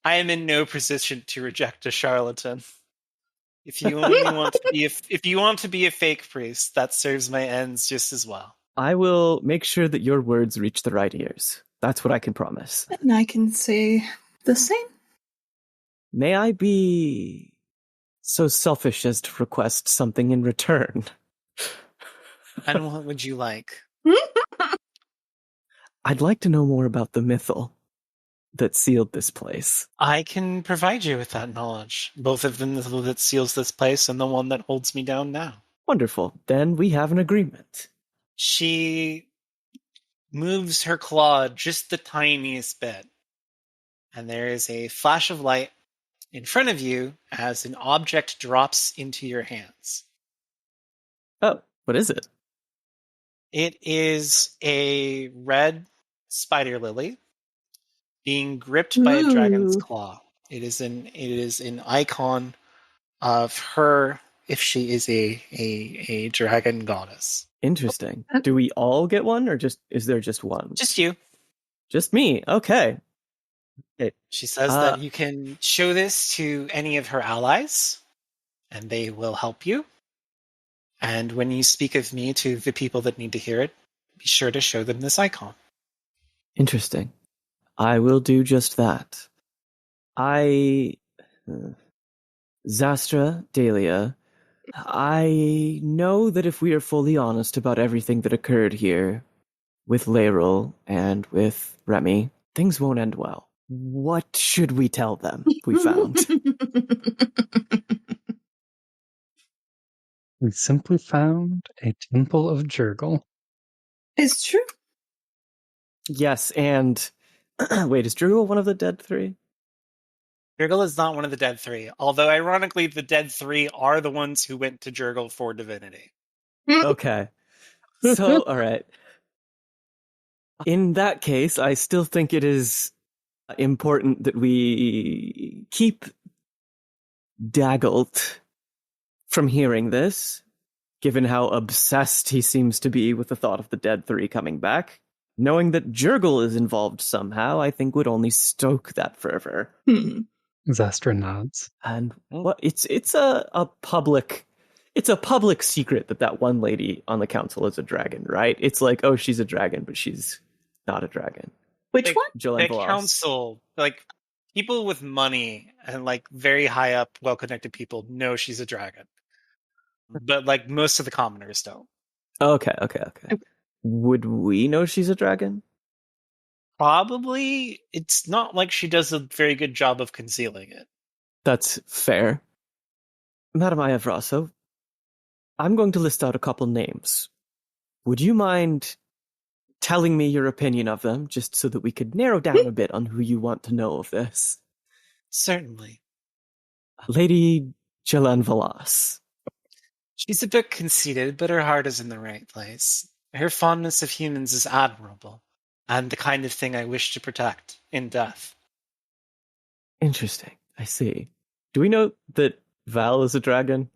am in no position to reject a charlatan. If you only want to be if you want to be a fake priest, that serves my ends just as well. I will make sure that your words reach the right ears. That's what I can promise. And I can say the same. May I be so selfish as to request something in return? And what would you like? I'd like to know more about the mythal that sealed this place. I can provide you with that knowledge. Both of the mythal that seals this place and the one that holds me down now. Wonderful. Then we have an agreement. She moves her claw just the tiniest bit. And there is a flash of light in front of you as an object drops into your hands. Oh, what is it? It is a red spider lily being gripped by a dragon's claw. It is an icon of her if she is a dragon goddess. Interesting. Do we all get one, or is there just one? Just you. Just me. Okay. She says that you can show this to any of her allies, and they will help you. And when you speak of me to the people that need to hear it, be sure to show them this icon. Interesting. I will do just that. Xastra, Daelia, I know that if we are fully honest about everything that occurred here, with Laeral and with Remy, things won't end well. What should we tell them we found? We simply found a temple of Jurgle. It's true. Yes, and wait, is Dracoliches one of the dead three? Jurgle is not one of the dead three, although ironically the dead three are the ones who went to Jurgle for divinity. Okay. So, all right. In that case, I still think it is important that we keep Daggelt from hearing this, given how obsessed he seems to be with the thought of the dead three coming back. Knowing that Jurgle is involved somehow, I think would only stoke that fervor. Xastra nods. And it's a public secret that one lady on the council is a dragon, right? It's like, oh, she's a dragon, but she's not a dragon. Which one? The council, like people with money and like very high up, well-connected people know she's a dragon, but like most of the commoners don't. Okay. Would we know she's a dragon? Probably. It's not like she does a very good job of concealing it. That's fair. Madam Ayavraso, I'm going to list out a couple names. Would you mind telling me your opinion of them, just so that we could narrow down a bit on who you want to know of this? Certainly. Lady Jelan Valas. She's a bit conceited, but her heart is in the right place. Her fondness of humans is admirable, and the kind of thing I wish to protect in death. Interesting. I see. Do we know that Val is a dragon?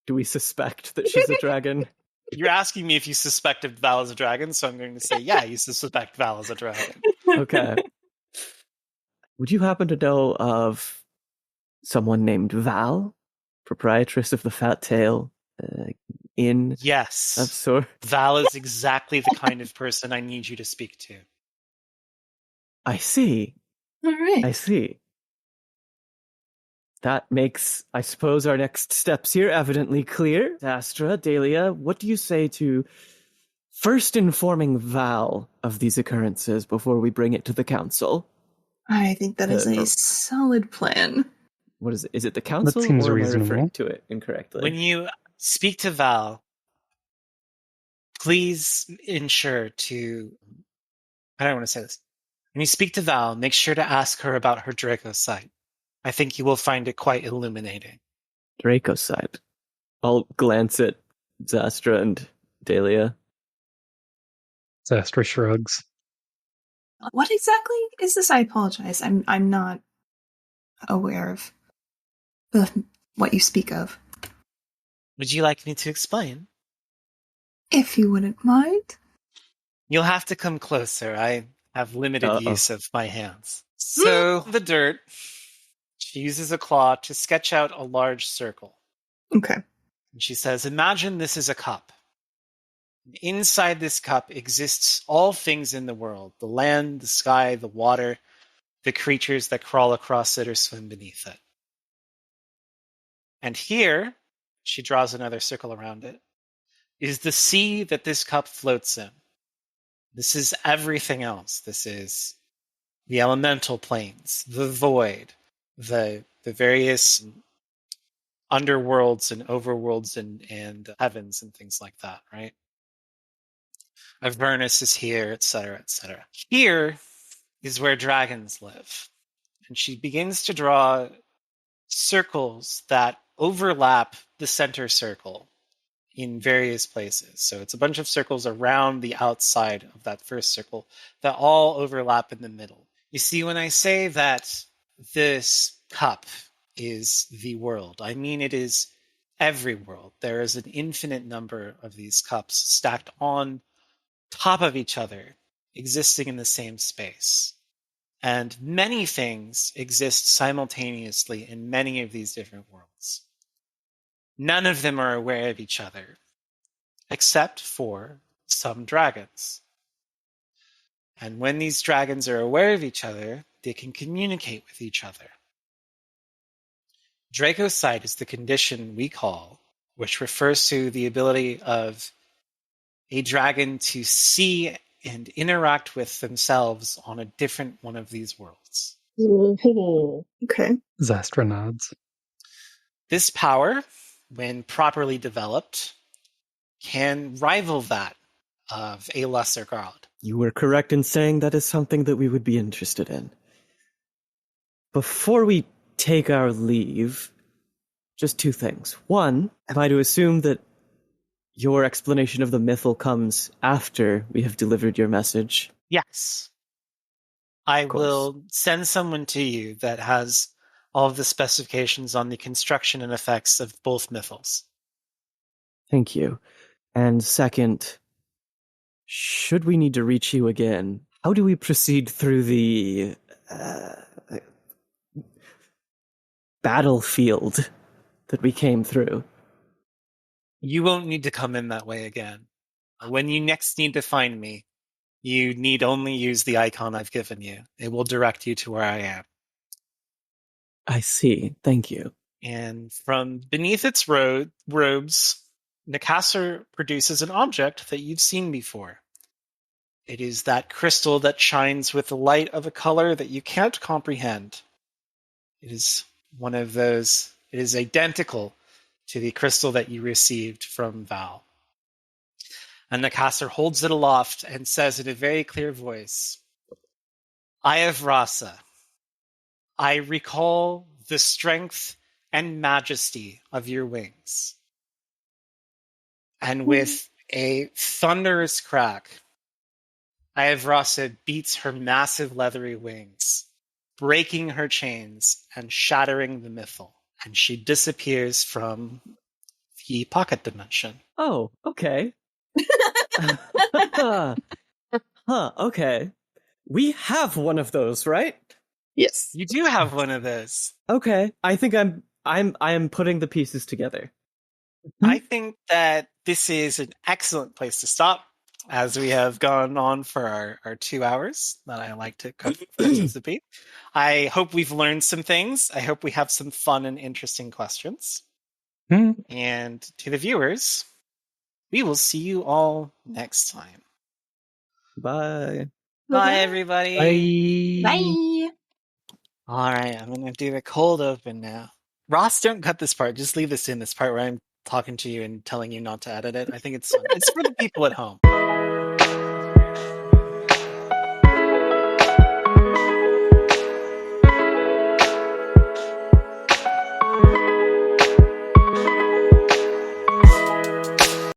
Do we suspect that she's a dragon? You're asking me if you suspected Val as a dragon, so I'm going to say, yeah, you suspect Val as a dragon. Okay. Would you happen to know of someone named Val, proprietress of the Fat Tail Inn? Yes. Of sorts? Val is exactly the kind of person I need you to speak to. I see. All right. I see. That makes, I suppose, our next steps here evidently clear. Xastra, Daelia, what do you say to first informing Val of these occurrences before we bring it to the council? I think that is a solid plan. What is it? Is it the council, That seems or am I reasonable. referring to it incorrectly? speak to Val. Please ensure to... I don't want to say this. When you speak to Val, make sure to ask her about her Draco sight. I think you will find it quite illuminating. Dracocide. I'll glance at Xastra and Daelia. Xastra shrugs. What exactly is this? I apologize. I'm not aware of what you speak of. Would you like me to explain? If you wouldn't mind. You'll have to come closer. I have limited Uh-oh. use of my hands. So, the dirt. She uses a claw to sketch out a large circle. Okay. And she says, imagine this is a cup. Inside this cup exists all things in the world. The land, the sky, the water, the creatures that crawl across it or swim beneath it. And here, she draws another circle around it, is the sea that this cup floats in. This is everything else. This is the elemental planes, the void, the various underworlds and overworlds and heavens and things like that, right? Avernus is here, etc., etc. Here is where dragons live. And she begins to draw circles that overlap the center circle in various places. So it's a bunch of circles around the outside of that first circle that all overlap in the middle. You see, when I say that this cup is the world, I mean it is every world. There is an infinite number of these cups stacked on top of each other, existing in the same space. And many things exist simultaneously in many of these different worlds. None of them are aware of each other, except for some dragons. And when these dragons are aware of each other, they can communicate with each other. Dracosight is the condition we call, which refers to the ability of a dragon to see and interact with themselves on a different one of these worlds. Okay. Xastra nods. This power, when properly developed, can rival that of a lesser god. You were correct in saying that is something that we would be interested in. Before we take our leave, just two things. One, am I to assume that your explanation of the mythal comes after we have delivered your message? Yes. I course. will send someone to you that has all of the specifications on the construction and effects of both mythals. Thank you. And second, should we need to reach you again, how do we proceed through the battlefield that we came through? You won't need to come in that way again. When you next need to find me, you need only use the icon I've given you. It will direct you to where I am. I see. Thank you. And from beneath its robes, Nikasser produces an object that you've seen before. It is that crystal that shines with the light of a color that you can't comprehend. It is one of those. It is identical to the crystal that you received from Val. And Nikasser holds it aloft and says in a very clear voice, I have Rasa. I recall the strength and majesty of your wings. And with a thunderous crack, Rasa beats her massive leathery wings, breaking her chains and shattering the mythal. And she disappears from the pocket dimension. Oh, okay. Okay. We have one of those, right? Yes. You do have one of those. Okay. I think I am putting the pieces together. I think that this is an excellent place to stop, as we have gone on for our 2 hours that I like to cut to be. I hope we've learned some things. I hope we have some fun and interesting questions. And to the viewers, we will see you all next time. Bye. Bye, everybody. Bye. Bye. All right, I'm going to do the cold open now. Ross, don't cut this part. Just leave this part where I'm talking to you and telling you not to edit it. I think it's fun. It's for the people at home.